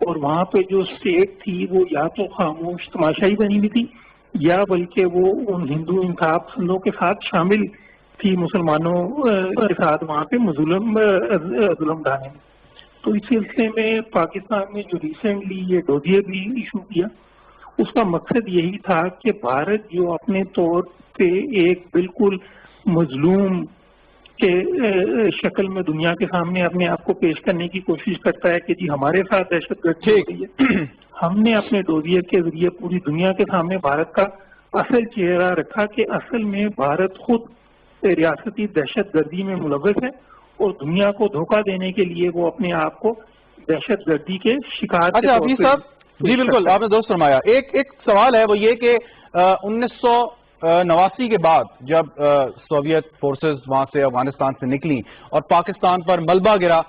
اور وہاں پہ جو اسٹیٹ تھی وہ یا تو خاموش تماشائی بنی ہوئی تھی یا بلکہ وہ ان ہندو انتخاب پسندوں کے ساتھ شامل تھی مسلمانوں کے ساتھ وہاں پہ ظلم ڈھانے میں. تو اس سلسلے میں پاکستان نے جو ریسنٹلی یہ ڈوڈیا بھی ایشو کیا اس کا مقصد یہی تھا کہ بھارت جو اپنے طور پہ ایک بالکل مظلوم کے شکل میں دنیا کے سامنے اپنے آپ کو پیش کرنے کی کوشش کرتا ہے کہ جی ہمارے ساتھ دہشت گردی ہو رہی ہے، ہم نے اپنے ڈوڈیا کے ذریعے پوری دنیا کے سامنے بھارت کا اصل چہرہ رکھا کہ اصل میں بھارت خود ریاستی دہشت گردی میں ملوث ہے اور دنیا کو دھوکہ دینے کے لیے وہ اپنے آپ کو دہشت گردی کے شکار. اچھا حفیظ صاحب، جی بالکل آپ نے درست فرمایا. ایک سوال ہے وہ یہ کہ 1989 کے بعد جب سوویت فورسز وہاں سے افغانستان سے نکلی اور پاکستان پر ملبہ گرا،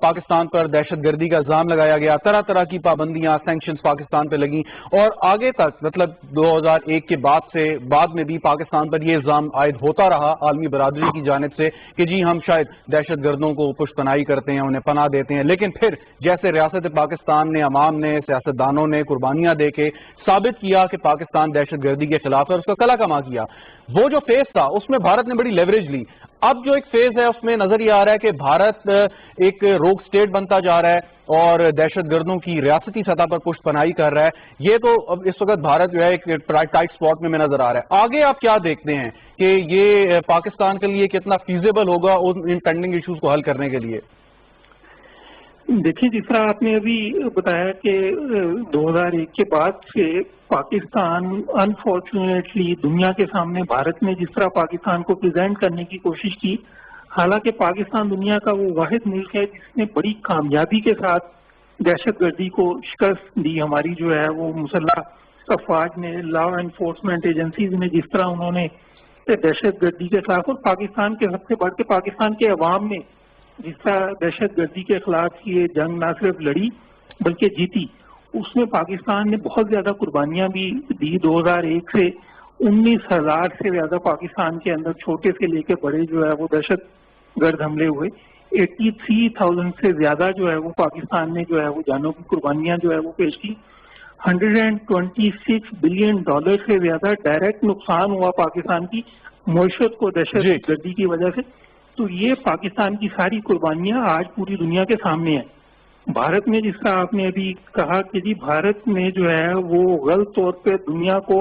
پاکستان پر دہشت گردی کا الزام لگایا گیا، طرح طرح کی پابندیاں سینکشنز پاکستان پہ لگیں، اور آگے تک مطلب 2001 کے بعد میں بھی پاکستان پر یہ الزام عائد ہوتا رہا عالمی برادری کی جانب سے کہ جی ہم شاید دہشت گردوں کو پشت پناہی کرتے ہیں، انہیں پناہ دیتے ہیں. لیکن پھر جیسے ریاست پاکستان نے، عوام نے، سیاستدانوں نے قربانیاں دے کے ثابت کیا کہ پاکستان دہشت گردی کے خلاف ہے اور اس کا کلا کما کیا، وہ جو فیز تھا اس میں بھارت نے بڑی لیوریج لی. اب جو ایک فیز ہے اس میں نظر یہ آ رہا ہے کہ بھارت ایک روگ سٹیٹ بنتا جا رہا ہے اور دہشت گردوں کی ریاستی سطح پر پشت پناہی کر رہا ہے. یہ تو اب اس وقت بھارت جو ہے ایک ٹائٹ سپاٹ میں نظر آ رہا ہے. آگے آپ کیا دیکھتے ہیں کہ یہ پاکستان کے لیے کتنا فیزیبل ہوگا ان پینڈنگ ایشوز کو حل کرنے کے لیے؟ دیکھیں جس طرح آپ نے ابھی بتایا کہ 2001 کے بعد سے پاکستان انفارچونیٹلی دنیا کے سامنے بھارت نے جس طرح پاکستان کو پریزنٹ کرنے کی کوشش کی، حالانکہ پاکستان دنیا کا وہ واحد ملک ہے جس نے بڑی کامیابی کے ساتھ دہشت گردی کو شکست دی. ہماری جو ہے وہ مسلح افواج نے، لا انفورسمنٹ ایجنسیز نے جس طرح انہوں نے دہشت گردی کے خلاف، اور پاکستان کے سب سے بڑھ کے پاکستان کے عوام نے جس طرح دہشت گردی کے خلاف یہ جنگ نہ صرف لڑی بلکہ جیتی، اس میں پاکستان نے بہت زیادہ قربانیاں بھی دی. 2001 سے 19,000 سے زیادہ پاکستان کے اندر چھوٹے سے لے کے بڑے جو ہے وہ دہشت گرد حملے ہوئے. 83,000 سے زیادہ جو ہے وہ پاکستان نے جو ہے وہ جانوں کی قربانیاں جو ہے وہ پیش کی. $126 بلین سے زیادہ ڈائریکٹ نقصان ہوا پاکستان کی معیشت کو دہشت گردی کی وجہ سے. تو یہ پاکستان کی ساری قربانیاں آج پوری دنیا کے سامنے ہیں. بھارت نے جس طرح آپ نے ابھی کہا کہ جی بھارت نے جو ہے وہ غلط طور پہ دنیا کو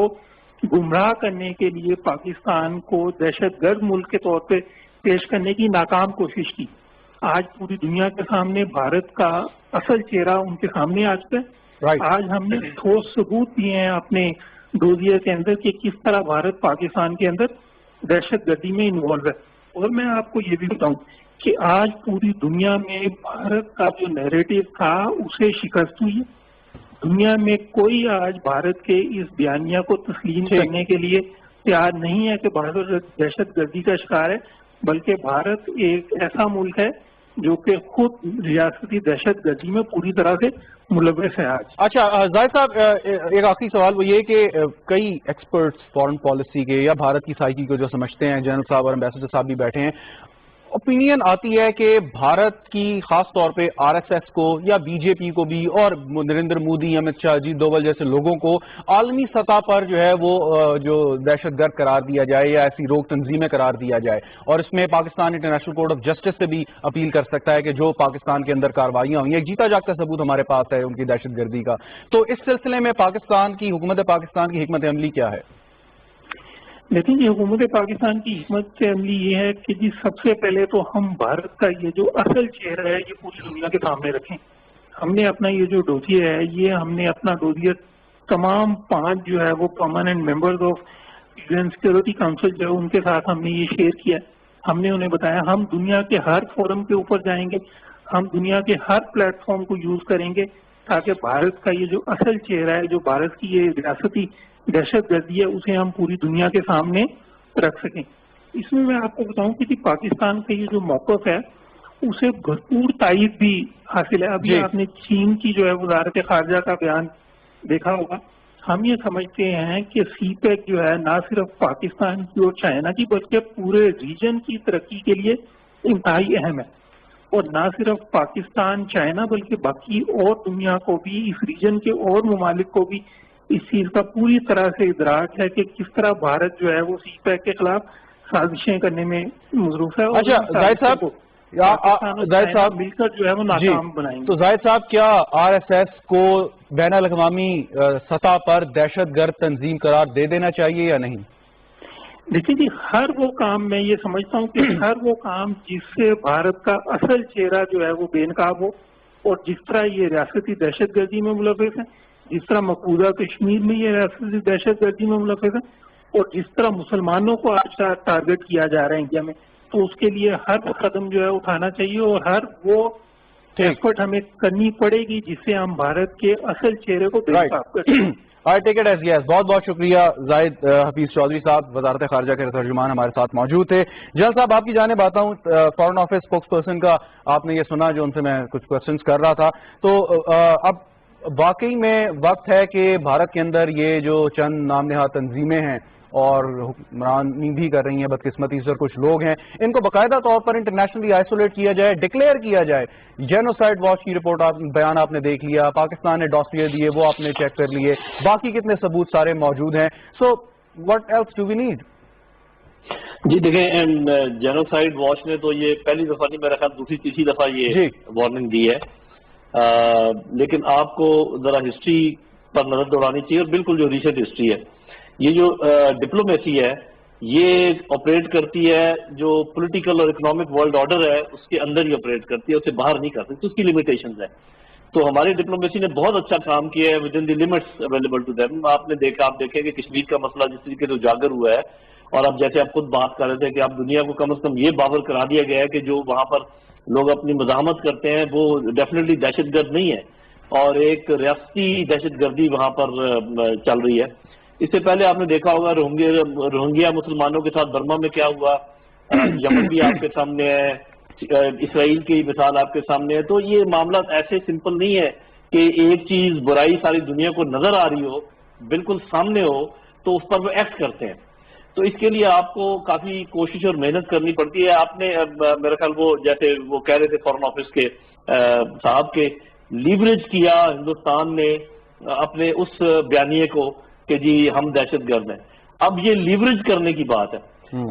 گمراہ کرنے کے لیے پاکستان کو دہشت گرد ملک کے طور پہ پیش کرنے کی ناکام کوشش کی. آج پوری دنیا کے سامنے بھارت کا اصل چہرہ ان کے سامنے آ چکا ہے. آج ہم نے ٹھوس ثبوت دیے ہیں اپنے ڈوزیا کے اندر کہ کس طرح بھارت پاکستان کے اندر دہشت گردی میں انوالو ہے. اور میں آپ کو یہ بھی بتاؤں کہ آج پوری دنیا میں بھارت کا جو نیریٹو تھا اسے شکست ہوئی ہے. دنیا میں کوئی آج بھارت کے اس بیانیہ کو تسلیم کرنے کے لیے تیار نہیں ہے کہ بھارت دہشت گردی کا شکار ہے، بلکہ بھارت ایک ایسا ملک ہے جو کہ خود ریاستی دہشت گردی میں پوری طرح سے ملوث ہے آج. اچھا زاہد صاحب، ایک آخری سوال وہ یہ کہ کئی ایکسپرٹس فارن پالیسی کے یا بھارت کی سائیکی کو جو سمجھتے ہیں، جنرل صاحب اور امبیسڈر صاحب بھی بیٹھے ہیں، اوپینین آتی ہے کہ بھارت کی خاص طور پہ آر ایس ایس کو یا بی جے پی کو بھی اور نریندر مودی، امت شاہ، اجیت دوول جیسے لوگوں کو عالمی سطح پر جو ہے وہ جو دہشت گرد قرار دیا جائے یا ایسی روک تنظیمیں قرار دیا جائے، اور اس میں Pakistan international court of justice سے بھی اپیل کر سکتا ہے کہ جو پاکستان کے اندر کاروائیاں ہوئی ہیں. ایک جیتا جاگتا ثبوت ہمارے پاس ہے ان کی دہشت گردی کا. تو اس سلسلے میں پاکستان کی حکمت عملی کیا ہے؟ لیکن یہ حکومت پاکستان کی حکمت عملی یہ ہے کہ جی سب سے پہلے تو ہم بھارت کا یہ جو اصل چہرہ ہے یہ پوری دنیا کے سامنے رکھیں. ہم نے اپنا یہ جو ڈوزیا ہے، یہ ہم نے اپنا ڈوزیا تمام 5 جو ہے وہ permanent members of UN security council جو ہے ان کے ساتھ ہم نے یہ شیئر کیا. ہم نے انہیں بتایا ہم دنیا کے ہر فورم کے اوپر جائیں گے، ہم دنیا کے ہر پلیٹ فارم کو یوز کریں گے تاکہ بھارت کا یہ جو اصل چہرہ ہے، جو بھارت کی یہ ریاستی دہشت گردی ہے، اسے ہم پوری دنیا کے سامنے رکھ سکیں. اس میں آپ کو بتاؤں کہ پاکستان کا یہ جو موقف ہے اسے بھرپور تائید بھی حاصل ہے. ابھی آپ نے چین کی جو ہے وزارت خارجہ کا بیان دیکھا ہوگا. ہم یہ سمجھتے ہیں کہ سی پیک جو ہے نہ صرف پاکستان کی اور چائنا کی بلکہ پورے ریجن کی ترقی کے لیے انتہائی اہم ہے. اور نہ صرف پاکستان چائنا بلکہ باقی اور دنیا کو بھی، اس ریجن کے اور ممالک کو بھی اس چیز کا پوری طرح سے ادراک ہے کہ کس طرح بھارت جو ہے وہ سی پیک کے خلاف سازشیں کرنے میں مصروف ہے. اچھا زاہد صاحب مل کر جو ہے وہ ناکام بنائیں گے. تو زاہد صاحب کیا آر ایس ایس کو بین الاقوامی سطح پر دہشت گرد تنظیم قرار دے دینا چاہیے یا نہیں؟ دیکھیں جی، ہر وہ کام، میں یہ سمجھتا ہوں کہ ہر وہ کام جس سے بھارت کا اصل چہرہ جو ہے وہ بے نقاب ہو، اور جس طرح یہ ریاستی دہشت گردی میں ملوث ہے، جس طرح مقبوضہ کشمیر میں یہ ریاستی دہشت گردی میں ملوث ہے، اور جس طرح مسلمانوں کو آج ٹارگٹ کیا جا رہا ہے انڈیا میں، تو اس کے لیے ہر وہ قدم جو ہے اٹھانا چاہیے اور ہر وہ ایفرٹ ہمیں کرنی پڑے گی جس سے ہم بھارت کے اصل چہرے کو بے نقاب کر سکیں. ٹیک اٹ ایز یس. بہت بہت شکریہ زاہد حفیظ چودھری صاحب، وزارت خارجہ کے ترجمان ہمارے ساتھ موجود تھے. جنرل صاحب آپ کی جانب آتا ہوں، فارن آفس اسپوکس پرسن کا آپ نے یہ سنا جو ان سے میں کچھ کوشچنس کر رہا تھا، تو اب واقعی میں وقت ہے کہ بھارت کے اندر یہ جو چند نام نہاد تنظیمیں ہیں اور حکمرانی بھی کر رہی ہیں بدقسمتی سے، اور کچھ لوگ ہیں، ان کو باقاعدہ طور پر انٹرنیشنلی آئسولیٹ کیا جائے، ڈکلیئر کیا جائے. جینوسائیڈ واچ کی رپورٹ بیان آپ نے دیکھ لیا، پاکستان نے ڈاسیے دیے وہ آپ نے چیک کر لیے، باقی کتنے ثبوت سارے موجود ہیں. So what else do we need? جی دیکھیں، جینوسائیڈ واچ نے تو یہ پہلی دفعہ نہیں، میرا خیال دوسری تیسری دفعہ یہ وارننگ دی ہے، لیکن آپ کو ذرا ہسٹری پر نظر دوڑانی چاہیے، اور بالکل جو ریسنٹ ہسٹری ہے، یہ جو ڈپلومیسی ہے یہ آپریٹ کرتی ہے، جو پولیٹیکل اور اکنامک ورلڈ آرڈر ہے اس کے اندر ہی آپریٹ کرتی ہے، اسے باہر نہیں کر سکتی، اس کی لمیٹیشنز ہیں. تو ہماری ڈپلومیسی نے بہت اچھا کام کیا ہے within in the limits available to them. آپ دیکھیں کہ کشمیر کا مسئلہ جس طریقے سے اجاگر ہوا ہے، اور اب جیسے آپ خود بات کر رہے تھے کہ اب دنیا کو کم از کم یہ باور کرا دیا گیا ہے کہ جو وہاں پر لوگ اپنی مزاحمت کرتے ہیں وہ ڈیفینیٹلی دہشت گرد نہیں ہے، اور ایک ریاستی دہشت گردی وہاں پر چل رہی ہے. اس سے پہلے آپ نے دیکھا ہوگا روہنگیا مسلمانوں کے ساتھ برما میں کیا ہوا، یمن بھی آپ کے سامنے ہے، اسرائیل کی مثال آپ کے سامنے ہے. تو یہ معاملات ایسے سمپل نہیں ہے کہ ایک چیز برائی ساری دنیا کو نظر آ رہی ہو، بالکل سامنے ہو تو اس پر وہ ایکٹ کرتے ہیں. تو اس کے لیے آپ کو کافی کوشش اور محنت کرنی پڑتی ہے. آپ نے میرا خیال وہ جیسے وہ کہہ رہے تھے فارن آفس کے صاحب کے، لیوریج کیا ہندوستان نے اپنے اس بیانیے کو کہ جی ہم دہشت گرد ہیں. اب یہ لیوریج کرنے کی بات ہے،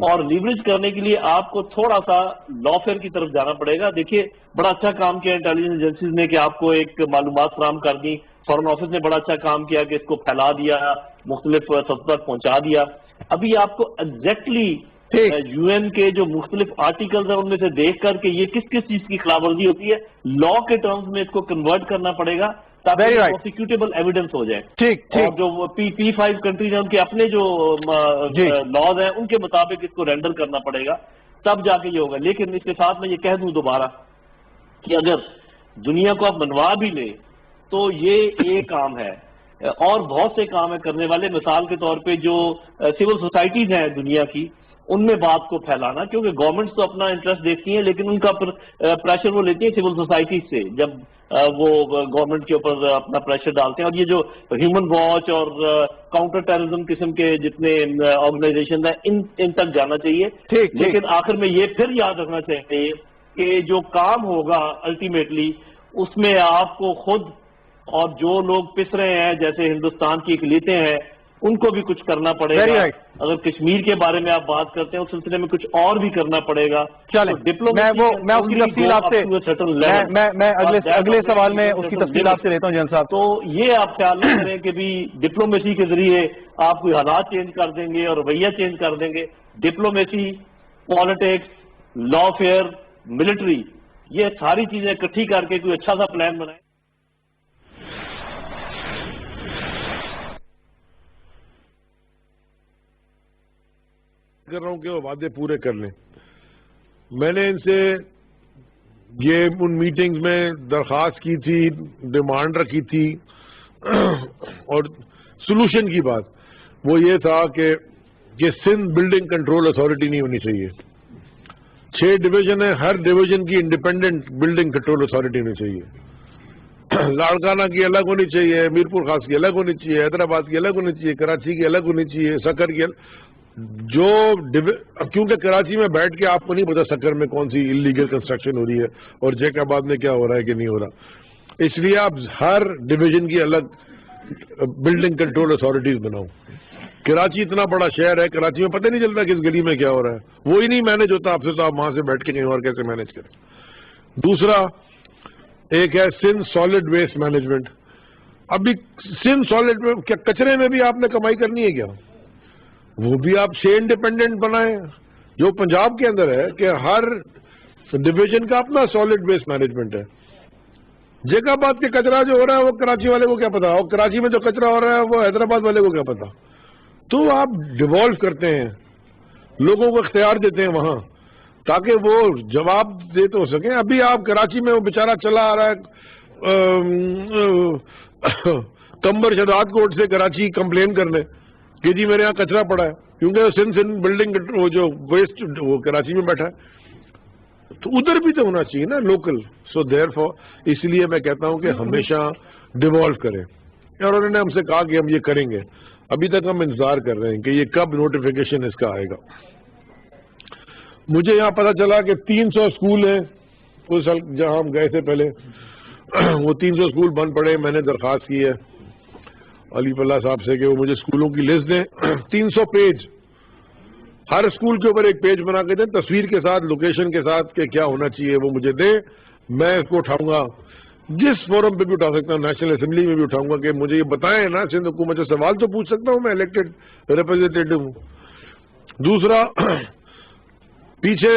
اور لیوریج کرنے کے لیے آپ کو تھوڑا سا لافیئر کی طرف جانا پڑے گا. دیکھیے بڑا اچھا کام کیا انٹیلیجنس ایجنسیز نے کہ آپ کو ایک معلومات فراہم کر دی. فارن آفس نے بڑا اچھا کام کیا کہ اس کو پھیلا دیا، مختلف سطح تک پہنچا دیا. ابھی آپ کو ایگزیکٹلی یو این کے جو مختلف آرٹیکلز ہیں ان میں سے دیکھ کر کہ یہ کس کس چیز کی خلاف ورزی ہوتی ہے، لا کے ٹرمز میں اس کو کنورٹ کرنا پڑے گا تاکہ پروسیکیوٹیبل ایویڈنس ہو جائے. اور جو P5 کنٹریز ہیں ان کے اپنے جو لاز ہیں ان کے مطابق اس کو رینڈر کرنا پڑے گا، تب جا کے یہ ہوگا. لیکن اس کے ساتھ میں یہ کہہ دوں دوبارہ کہ اگر دنیا کو آپ منوا بھی لے تو یہ ایک کام ہے، اور بہت سے کام ہیں کرنے والے. مثال کے طور پہ جو سول سوسائٹیز ہیں دنیا کی، ان میں بات کو پھیلانا، کیونکہ گورنمنٹس تو اپنا انٹرسٹ دیکھتی ہیں لیکن ان کا پریشر وہ لیتی ہیں سول سوسائٹیز سے، جب وہ گورنمنٹ کے اوپر اپنا پریشر ڈالتے ہیں. اور یہ جو ہیومن واچ اور کاؤنٹر ٹیررزم قسم کے جتنے آرگنائزیشن ہیں ان تک جانا چاہیے. لیکن آخر میں یہ پھر یاد رکھنا چاہیے کہ جو کام ہوگا الٹیمیٹلی اس میں آپ کو خود اور جو لوگ پس رہے ہیں جیسے ہندوستان کی اقلیتیں ہیں ان کو بھی کچھ کرنا پڑے گا. اگر کشمیر کے بارے میں آپ بات کرتے ہیں اس سلسلے میں کچھ اور بھی کرنا پڑے گا. چلیں میں اس کی تفصیل آپ سے میں اگلے سوال میں اس کی تفصیل آپ سے لیتا ہوں جنرل صاحب. تو یہ آپ خیال نہ کریں کہ بھی ڈپلومیسی کے ذریعے آپ کوئی حالات چینج کر دیں گے اور رویہ چینج کر دیں گے. ڈپلومیسی، پالیٹکس، لا فیئر، ملٹری، یہ ساری چیزیں اکٹھی کر کے کوئی اچھا سا پلان بنائیں. کر رہا ہوں کہ وہ وعدے پورے کر لیں. میں نے ان سے یہ ان میٹنگز میں درخواست کی تھی، ڈیمانڈ رکھی تھی، اور سلوشن کی بات وہ یہ تھا کہ سندھ بلڈنگ کنٹرول اتھارٹی نہیں ہونی چاہیے. 6 ڈویژن ہیں، ہر ڈویژن کی انڈیپینڈنٹ بلڈنگ کنٹرول اتھارٹی ہونی چاہیے. لاڑکانہ کی الگ ہونی چاہیے، میرپور خاص کی الگ ہونی چاہیے، حیدرآباد کی الگ ہونی چاہیے، کراچی کی الگ ہونی چاہیے، سکر کی جو کیونکہ کراچی میں بیٹھ کے آپ کو نہیں پتا سکر میں کون سی انلیگل کنسٹرکشن ہو رہی ہے اور جیک آباد میں کیا ہو رہا ہے کہ نہیں ہو رہا، اس لیے آپ ہر ڈویژن کی الگ بلڈنگ کنٹرول اتھارٹیز بناؤ. کراچی اتنا بڑا شہر ہے، کراچی میں پتہ نہیں چلتا کہ اس گلی میں کیا ہو رہا ہے، وہی نہیں مینج ہوتا آپ سے، تو آپ وہاں سے بیٹھ کے کہیں اور کیسے مینج کریں. دوسرا ایک ہے سندھ سالڈ ویسٹ مینجمنٹ. ابھی سندھ سالڈ کیا کچرے میں بھی آپ نے کمائی کرنی ہے کیا؟ وہ بھی آپ سے انڈیپینڈنٹ بنائیں، جو پنجاب کے اندر ہے کہ ہر ڈویژن کا اپنا سالڈ ویسٹ مینجمنٹ ہے. جیک آباد کے کچرا جو ہو رہا ہے وہ کراچی والے کو کیا پتا، اور کراچی میں جو کچرا ہو رہا ہے وہ حیدرآباد والے کو کیا پتا. تو آپ ڈیوالو کرتے ہیں، لوگوں کو اختیار دیتے ہیں وہاں تاکہ وہ جواب دے تو سکیں. ابھی آپ کراچی میں وہ بیچارہ چلا آ رہا ہے کمبر شداد کوٹ سے کراچی کمپلین کرنے کہ جی میرے یہاں کچرا پڑا ہے، کیونکہ سندھ بلڈنگ وہ جو ویسٹ وہ کراچی میں بیٹھا ہے. تو ادھر بھی تو ہونا چاہیے نا لوکل. سو دیر فور اس لیے میں کہتا ہوں کہ ہمیشہ ڈیوالو کریں، اور انہوں نے ہم سے کہا کہ ہم یہ کریں گے. ابھی تک ہم انتظار کر رہے ہیں کہ یہ کب نوٹیفیکیشن اس کا آئے گا. مجھے یہاں پتا چلا کہ 300 اسکول ہیں اس سال جہاں ہم گئے تھے پہلے، وہ 300 اسکول بند پڑے. میں نے درخواست کی ہے علی اللہ صاحب سے کہ وہ مجھے اسکولوں کی لسٹ دیں. 300 پیج، ہر اسکول کے اوپر ایک پیج بنا کے دیں تصویر کے ساتھ، لوکیشن کے ساتھ کہ کیا ہونا چاہیے وہ مجھے دیں. میں اس کو اٹھاؤں گا، جس فورم پہ بھی اٹھا سکتا ہوں، نیشنل اسمبلی میں بھی اٹھاؤں گا کہ مجھے یہ بتائیں نا. سندھ حکومت سے سوال تو پوچھ سکتا ہوں، میں الیکٹڈ ریپرزینٹیٹو ہوں. دوسرا پیچھے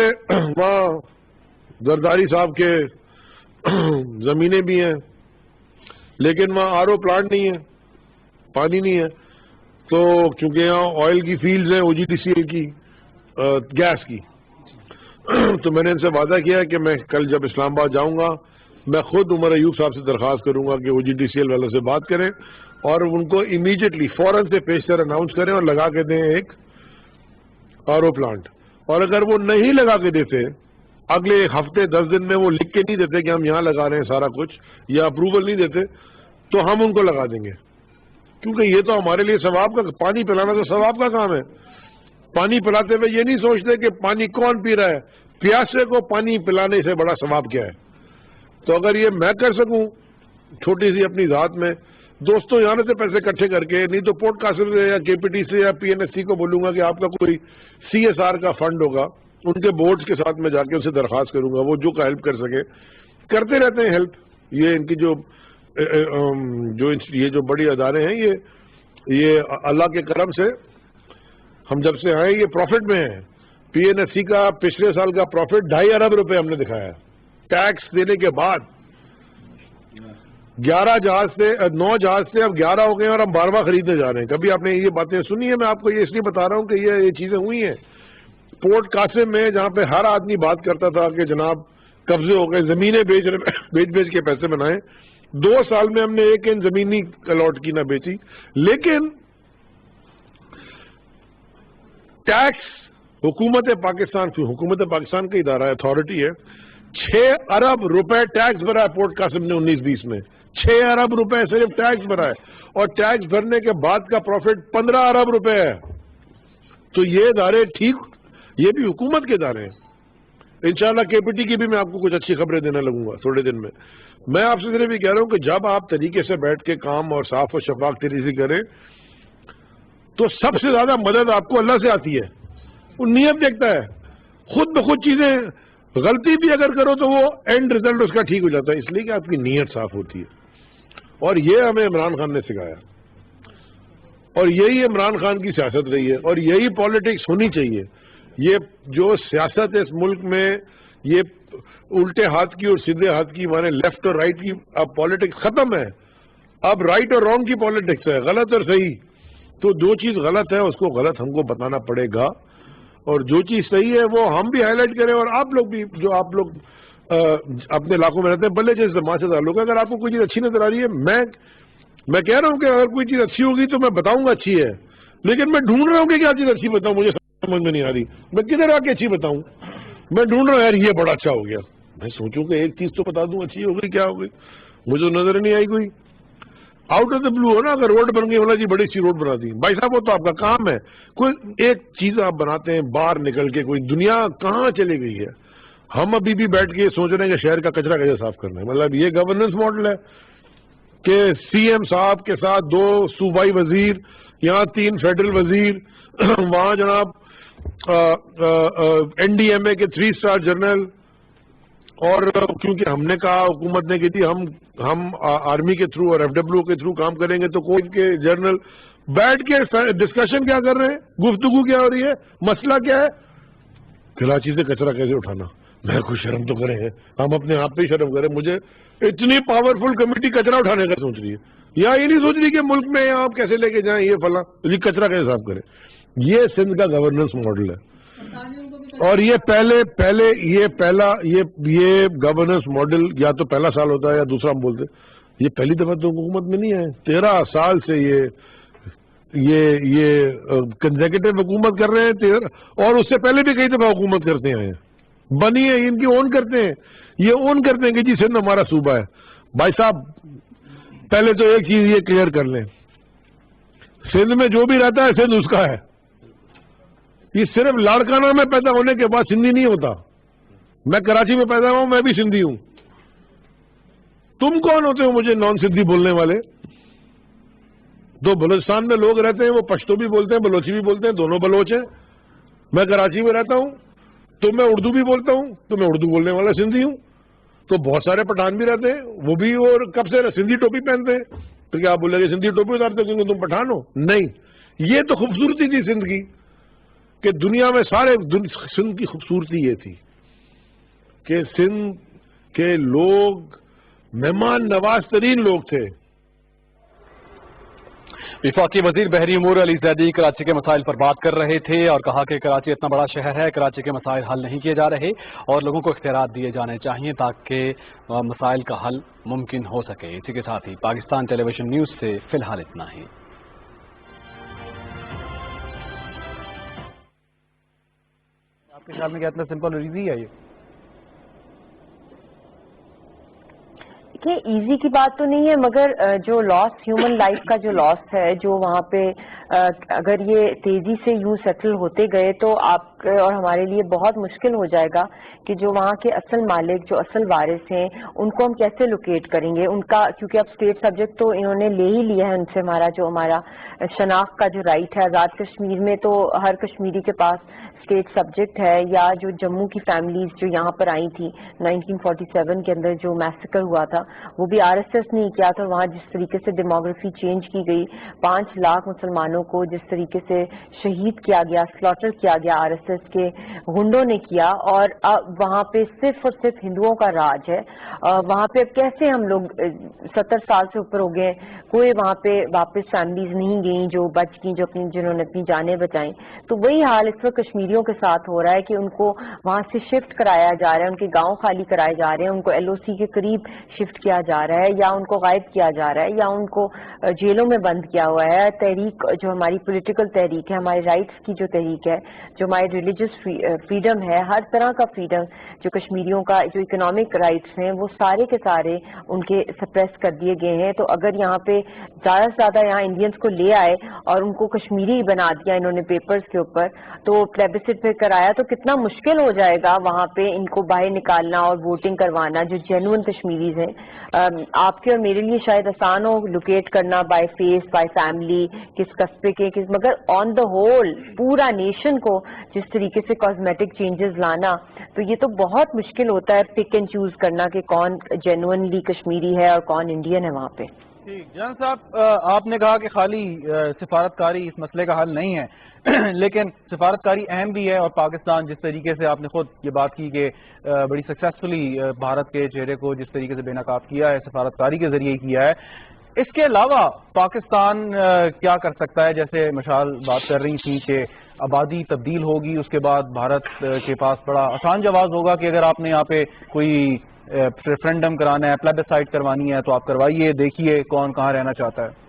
وہاں زرداری صاحب کے زمینیں بھی ہیں لیکن وہاں آر او پلانٹ نہیں ہے، پانی نہیں ہے. تو چونکہ یہاں آئل کی فیلڈز ہیں، او جی ڈی سی ایل کی گیس کی، تو میں نے ان سے وعدہ کیا کہ میں کل جب اسلام آباد جاؤں گا میں خود عمر ایوب صاحب سے درخواست کروں گا کہ او جی ڈی سی ایل والوں سے بات کریں اور ان کو امیڈیٹلی فوراً سے پیشتر اناؤنس کریں اور لگا کے دیں ایک آر او پلانٹ. اور اگر وہ نہیں لگا کے دیتے، اگلے ایک ہفتے 10 دن میں وہ لکھ کے نہیں دیتے کہ ہم یہاں لگا رہے ہیں سارا کچھ، یا اپروول نہیں دیتے، تو ہم ان کو لگا دیں گے. کیونکہ یہ تو ہمارے لیے ثواب کا، پانی پلانا تو ثواب کا کام ہے. پانی پلاتے ہوئے یہ نہیں سوچتے کہ پانی کون پی رہا ہے، پیاسے کو پانی پلانے سے بڑا ثواب کیا ہے. تو اگر یہ میں کر سکوں چھوٹی سی اپنی ذات میں، دوستوں یہاں سے پیسے اکٹھے کر کے، نہیں تو پورٹ قاسم سے یا کے پی ٹی سے یا پی این ایس سی کو بولوں گا کہ آپ کا کوئی سی ایس آر کا فنڈ ہوگا، ان کے بورڈز کے ساتھ میں جا کے ان سے درخواست کروں گا، وہ جو کا ہیلپ کر سکے کرتے رہتے ہیں ہیلپ. یہ ان کی یہ جو بڑی ادارے ہیں یہ اللہ کے کرم سے ہم جب سے آئے یہ پروفٹ میں ہیں. پی این ایس سی کا پچھلے سال کا پروفٹ 2.5 ارب روپے ہم نے دکھایا ہے ٹیکس دینے کے بعد. 9 جہاز سے اب 11 ہو گئے اور ہم 12واں خریدنے جا رہے ہیں. کبھی آپ نے یہ باتیں سنی ہے؟ میں آپ کو یہ اس لیے بتا رہا ہوں کہ یہ چیزیں ہوئی ہیں. پورٹ قاسم میں جہاں پہ ہر آدمی بات کرتا تھا کہ جناب قبضے ہو گئے، زمینیں بیچ کے پیسے بنائے، 2 سال میں ہم نے ایک زمین نہیں الاٹ کی، نہ بیچی. لیکن ٹیکس حکومت پاکستان کا ادارہ ہے، اتھارٹی ہے، 6 ارب روپے ٹیکس بھرا ہے پورٹ قاسم نے 19-20 میں. 6 ارب روپے صرف ٹیکس بھرا ہے، اور ٹیکس بھرنے کے بعد کا پروفٹ 15 ارب روپے ہے. تو یہ ادارے ٹھیک، یہ بھی حکومت کے ادارے ہیں. انشاءاللہ کے پی ٹی کی بھی میں آپ کو کچھ اچھی خبریں دینے لگوں گا تھوڑے دن میں. میں آپ سے صرف یہ کہہ رہا ہوں کہ جب آپ طریقے سے بیٹھ کے کام اور صاف و شفاف طریقے سے کریں تو سب سے زیادہ مدد آپ کو اللہ سے آتی ہے. وہ نیت دیکھتا ہے، خود بخود چیزیں، غلطی بھی اگر کرو تو وہ اینڈ ریزلٹ اس کا ٹھیک ہو جاتا ہے، اس لیے کہ آپ کی نیت صاف ہوتی ہے. اور یہ ہمیں عمران خان نے سکھایا، اور یہی عمران خان کی سیاست رہی ہے، اور یہی پالیٹکس ہونی چاہیے. یہ جو سیاست ہے اس ملک میں، یہ الٹے ہاتھ کی اور سیدھے ہاتھ کی، مانے لیفٹ اور رائٹ کی اب پالیٹکس ختم ہے. اب رائٹ اور رانگ کی پالیٹکس ہے، غلط اور صحیح. تو جو چیز غلط ہے اس کو غلط ہم کو بتانا پڑے گا، اور جو چیز صحیح ہے وہ ہم بھی ہائی لائٹ کریں. اور آپ لوگ بھی، جو آپ لوگ اپنے علاقوں میں رہتے ہیں، بلے جیسے سماج سے تعلق ہے، اگر آپ کو کوئی چیز اچھی نظر آ رہی ہے، میں کہہ رہا ہوں کہ اگر کوئی چیز اچھی ہوگی تو میں بتاؤں گا اچھی ہے، لیکن میں ڈھونڈ رہا ہوں کہ کیا چیز اچھی بتاؤں، مجھے سمجھ میں نہیں آ رہی. میں کدھر آ کے اچھی بتاؤں؟ میں ڈھونڈ رہا ہوں یار یہ بڑا اچھا ہو گیا. میں سوچوں کہ ایک چیز تو بتا دوں اچھی ہو گئی، کیا ہو گئی، مجھے نظر نہیں آئی کوئی. آؤٹ آف دا بلو ہے نا, اگر روڈ بن گئی والا جی بڑی سی روڈ بنا دی, بھائی صاحب وہ تو آپ کا کام ہے. کوئی ایک چیز آپ بناتے ہیں باہر نکل کے, کوئی دنیا کہاں چلی گئی ہے. ہم ابھی بھی بیٹھ کے سوچ رہے ہیں کہ شہر کا کچرا کیسے صاف کرنا ہے. مطلب یہ گورننس ماڈل ہے کہ سی ایم صاحب کے ساتھ 2 صوبائی وزیر, یہاں 3 فیڈرل وزیر, وہاں جناب این ڈی ایم اے کے 3 اسٹار جنرل, اور کیونکہ ہم نے کہا, حکومت نے کی تھی ہم آرمی کے تھرو اور ایف ڈبلیو کے تھرو کام کریں گے, تو کوئی کے جنرل بیٹھ کے ڈسکشن کیا کر رہے ہیں, گفتگو کیا ہو رہی ہے, مسئلہ کیا ہے, کراچی سے کچرا کیسے اٹھانا. میں کوئی شرم تو کریں, ہم اپنے آپ پہ شرم کریں. مجھے اتنی پاورفل کمیٹی کچرا اٹھانے کا سوچ رہی ہے, یا یہ نہیں سوچ رہی کہ ملک میں آپ کیسے لے کے جائیں, یہ فلاں یہ کچرا کیسے صاف کریں. یہ سندھ کا گورننس ماڈل ہے. اور یہ یہ گورننس ماڈل یا تو پہلا سال ہوتا ہے یا دوسرا ہم بولتے, یہ پہلی دفعہ تو حکومت میں نہیں ہے. 13 سال سے یہ کنزیکٹو حکومت کر رہے ہیں, اور اس سے پہلے بھی کئی دفعہ حکومت کرتے ہیں, بنی ہے ان کی, اون کرتے ہیں, یہ اون کرتے ہیں کہ جی سندھ ہمارا صوبہ ہے. بھائی صاحب پہلے تو ایک چیز یہ کلیئر کر لیں, سندھ میں جو بھی رہتا ہے سندھ اس کا ہے. یہ صرف لاڑکانہ میں پیدا ہونے کے بعد سندھی نہیں ہوتا. میں کراچی میں پیدا ہوں, میں بھی سندھی ہوں. تم کون ہوتے ہو مجھے نان سندھی بولنے والے؟ تو بلوچستان میں لوگ رہتے ہیں, وہ پشتو بھی بولتے ہیں, بلوچی بھی بولتے ہیں, دونوں بلوچ ہیں. میں کراچی میں رہتا ہوں تو میں اردو بھی بولتا ہوں, تو میں اردو بولنے والا سندھی ہوں. تو بہت سارے پٹھان بھی رہتے ہیں, وہ بھی اور کب سے سندھی ٹوپی پہنتے ہیں. تو کیا آپ بولے گے سندھی ٹوپی اتارتے کیونکہ تم پٹھان ہو؟ نہیں, یہ تو خوبصورتی تھی سندھ کی, کہ دنیا میں سارے سندھ کی خوبصورتی یہ تھی کہ سندھ کے لوگ مہمان نواز ترین لوگ تھے. وفاقی وزیر بحری امور علی زیدی کراچی کے مسائل پر بات کر رہے تھے اور کہا کہ کراچی اتنا بڑا شہر ہے, کراچی کے مسائل حل نہیں کیے جا رہے اور لوگوں کو اختیارات دیے جانے چاہیے تاکہ مسائل کا حل ممکن ہو سکے. اسی کے ساتھ ہی پاکستان ٹیلی ویژن نیوز سے فی الحال اتنا ہی. آپ کے خیال میں کیا اتنا سمپل اور ایزی ہے یہ؟ کہ ایزی کی بات تو نہیں ہے, مگر جو لاس, ہیومن لائف کا جو لاس ہے, جو وہاں پہ اگر یہ تیزی سے یوں سیٹل ہوتے گئے تو آپ اور ہمارے لیے بہت مشکل ہو جائے گا کہ جو وہاں کے اصل مالک, جو اصل وارث ہیں, ان کو ہم کیسے لوکیٹ کریں گے. ان کا کیونکہ اب اسٹیٹ سبجیکٹ تو انہوں نے لے ہی لیا ہے ان سے, ہمارا شناخت کا جو رائٹ ہے. آزاد کشمیر میں تو ہر کشمیری کے پاس اسٹیٹ سبجیکٹ ہے. یا جو جموں کی فیملیز جو یہاں پر آئی تھی 1947 کے اندر جو میسیکر ہوا تھا, وہ بھی آر ایس ایس نے کیا تھا. وہاں جس طریقے سے ڈیموگرافی چینج کی گئی, 5 لاکھ مسلمانوں کو جس طریقے سے شہید کیا گیا, سلاٹر کیا گیا آر ایس ایس کے گنڈوں نے کیا, اور وہاں پہ صرف اور صرف ہندوؤں کا راج ہے. وہاں پہ کیسے ہم لوگ 70 سال سے اوپر ہو گئے, کوئی وہاں پہ واپس فیملیز نہیں گئیں جو بچ گئیں, جنہوں نے اپنی جانیں بچائیں. تو وہی حال اس وقت کشمیریوں کے ساتھ ہو رہا ہے کہ ان کو وہاں سے شفٹ کرایا جا رہا ہے, ان کے گاؤں خالی کرائے جا رہے ہیں, ان کو ایل او سی کے قریب شفٹ کیا جا رہا ہے, یا ان کو غائب کیا جا رہا ہے, یا ان کو جیلوں میں بند کیا ہوا ہے. تحریک جو ہماری پولیٹیکل تحریک ہے, ہمارے رائٹس کی جو تحریک ہے, جو ہماری ریلیجس فریڈم ہے, ہر طرح کا فریڈم جو کشمیریوں کا, جو اکنامک رائٹس ہیں, وہ سارے کے سارے ان کے سپریس کر دیے گئے ہیں. تو اگر یہاں پہ زیادہ سے زیادہ یہاں انڈینس کو لے آئے اور ان کو کشمیری بنا دیا انہوں نے پیپرز کے اوپر, تو پلیبسٹ پہ کرایا, تو کتنا مشکل ہو جائے گا وہاں پہ ان کو باہر نکالنا اور ووٹنگ کروانا جو جینوئن کشمیریز ہیں. آپ کے اور میرے لیے شاید آسان ہو لوکیٹ کرنا بائی فیس, بائی فیملی, کس قصبے کے مگر آن دا ہول پورا نیشن کو جس طریقے سے کاسمیٹک چینجز لانا, تو یہ تو بہت مشکل ہوتا ہے پک اینڈ چوز کرنا کہ کون جینوئنلی کشمیری ہے اور کون انڈین ہے وہاں پہ. جان صاحب, آپ نے کہا کہ خالی سفارتکاری اس مسئلے کا حل نہیں ہے, لیکن سفارتکاری اہم بھی ہے, اور پاکستان جس طریقے سے آپ نے خود یہ بات کی کہ بڑی سکسیسفلی بھارت کے چہرے کو جس طریقے سے بے نقاب کیا ہے, سفارتکاری کے ذریعے کیا ہے. اس کے علاوہ پاکستان کیا کر سکتا ہے؟ جیسے مشال بات کر رہی تھی کہ آبادی تبدیل ہوگی, اس کے بعد بھارت کے پاس بڑا آسان جواز ہوگا کہ اگر آپ نے یہاں پہ کوئی ریفرینڈم کرانا ہے, پلیبسائٹ کروانی ہے, تو آپ کروائیے, دیکھیے کون کہاں رہنا چاہتا ہے.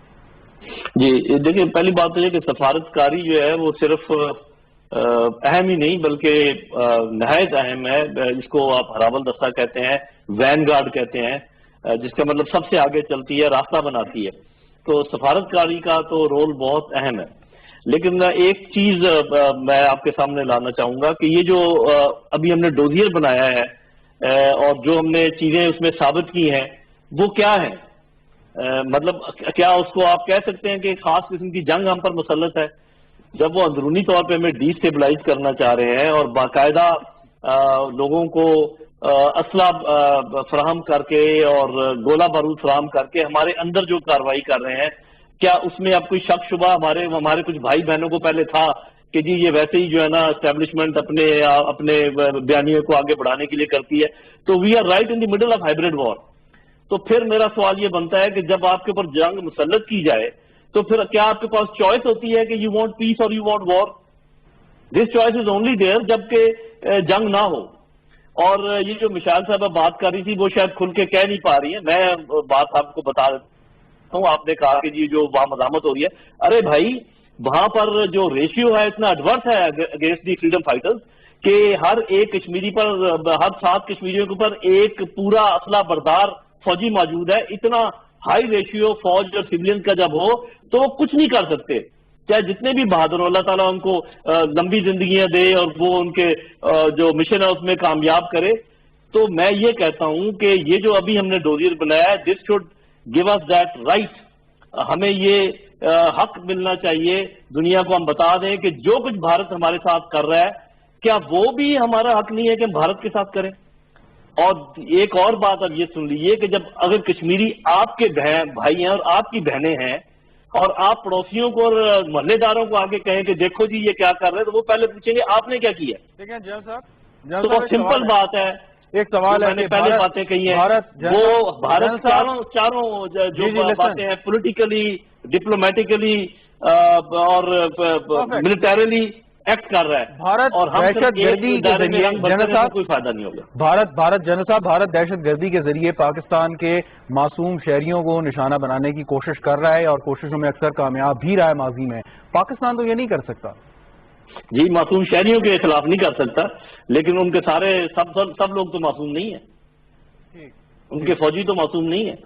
جی دیکھیں, پہلی بات تو یہ کہ سفارتکاری جو ہے وہ صرف اہم ہی نہیں بلکہ نہایت اہم ہے. جس کو آپ ہراول دستہ کہتے ہیں, وین گارڈ کہتے ہیں, جس کا مطلب سب سے آگے چلتی ہے, راستہ بناتی ہے. تو سفارتکاری کا تو رول بہت اہم ہے. لیکن ایک چیز میں آپ کے سامنے لانا چاہوں گا کہ یہ جو ابھی ہم نے ڈوزیئر بنایا ہے اور جو ہم نے چیزیں اس میں ثابت کی ہیں وہ کیا ہیں؟ مطلب کیا اس کو آپ کہہ سکتے ہیں کہ ایک خاص قسم کی جنگ ہم پر مسلط ہے؟ جب وہ اندرونی طور پہ ہمیں ڈی اسٹیبلائز کرنا چاہ رہے ہیں اور باقاعدہ لوگوں کو اسلحہ فراہم کر کے اور گولہ بارود فراہم کر کے ہمارے اندر جو کارروائی کر رہے ہیں، کیا اس میں اب کوئی شک شبہ ہمارے کچھ بھائی بہنوں کو پہلے تھا کہ جی یہ ویسے ہی جو ہے نا اسٹیبلشمنٹ اپنے بیانیے کو آگے بڑھانے کے لیے کرتی ہے؟ تو we are right in the middle of hybrid war. تو پھر میرا سوال یہ بنتا ہے کہ جب آپ کے اوپر جنگ مسلط کی جائے تو پھر کیا آپ کے پاس چوائس ہوتی ہے کہ یو وانٹ پیس اور you want war? This choice is only there جبکہ جنگ نہ ہو. اور یہ جو مشال صاحبہ بات کر رہی تھی وہ شاید کھل کے کہہ نہیں پا رہی ہیں، میں بات آپ کو بتا دیتا ہوں. آپ نے کہا کہ جی جو وہاں مزاحمت ہو رہی ہے، ارے بھائی وہاں پر جو ریشیو ہے اتنا ایڈورس ہے اگینسٹ دی فریڈم فائٹرز کہ ہر ایک کشمیری پر، ہر 7 کشمیریوں کے اوپر ایک پورا اسلحہ بردار فوجی موجود ہے. اتنا ہائی ریشیو فوج اور سولین کا جب ہو تو وہ کچھ نہیں کر سکتے، چاہے جتنے بھی بہادر ہو. اللہ تعالیٰ ان کو لمبی زندگیاں دے اور وہ ان کے جو مشن ہے اس میں کامیاب کرے. تو میں یہ کہتا ہوں کہ یہ جو ابھی ہم نے ڈوزیئر بنایا ہے، this should give us that right. ہمیں یہ حق ملنا چاہیے، دنیا کو ہم بتا دیں کہ جو کچھ بھارت ہمارے ساتھ کر رہا ہے کیا وہ بھی ہمارا حق نہیں ہے کہ ہم بھارت کے ساتھ کریں. اور ایک اور بات اب یہ سن لیجیے کہ جب اگر کشمیری آپ کے بھائی ہیں اور آپ کی بہنیں ہیں اور آپ پڑوسیوں کو اور محلے داروں کو آگے کہیں کہ دیکھو جی یہ کیا کر رہے ہیں، تو وہ پہلے پوچھیں گے آپ نے کیا کیا. دیکھیں جنرل صاحب، تو بہت سمپل بات ہے. ایک سوال ہے، میں نے پہلے باتیں کہی ہیں، وہ بھارت چاروں جو باتیں ہیں پولیٹیکلی، ڈپلومیٹیکلی اور ملٹریلی ایکٹ کر رہا ہے. بھارت اور ہم دہشت گردی کے ذریعے کوئی فائدہ نہیں ہوگا. بھارت جنرل صاحب، بھارت دہشت گردی کے ذریعے پاکستان کے معصوم شہریوں کو نشانہ بنانے کی کوشش کر رہا ہے اور کوششوں میں اکثر کامیاب بھی رہا ہے ماضی میں. پاکستان تو یہ نہیں کر سکتا. جی معصوم شہریوں کے خلاف نہیں کر سکتا، لیکن ان کے سارے سب لوگ تو معصوم نہیں ہیں، ان کے فوجی تو معصوم نہیں ہیں.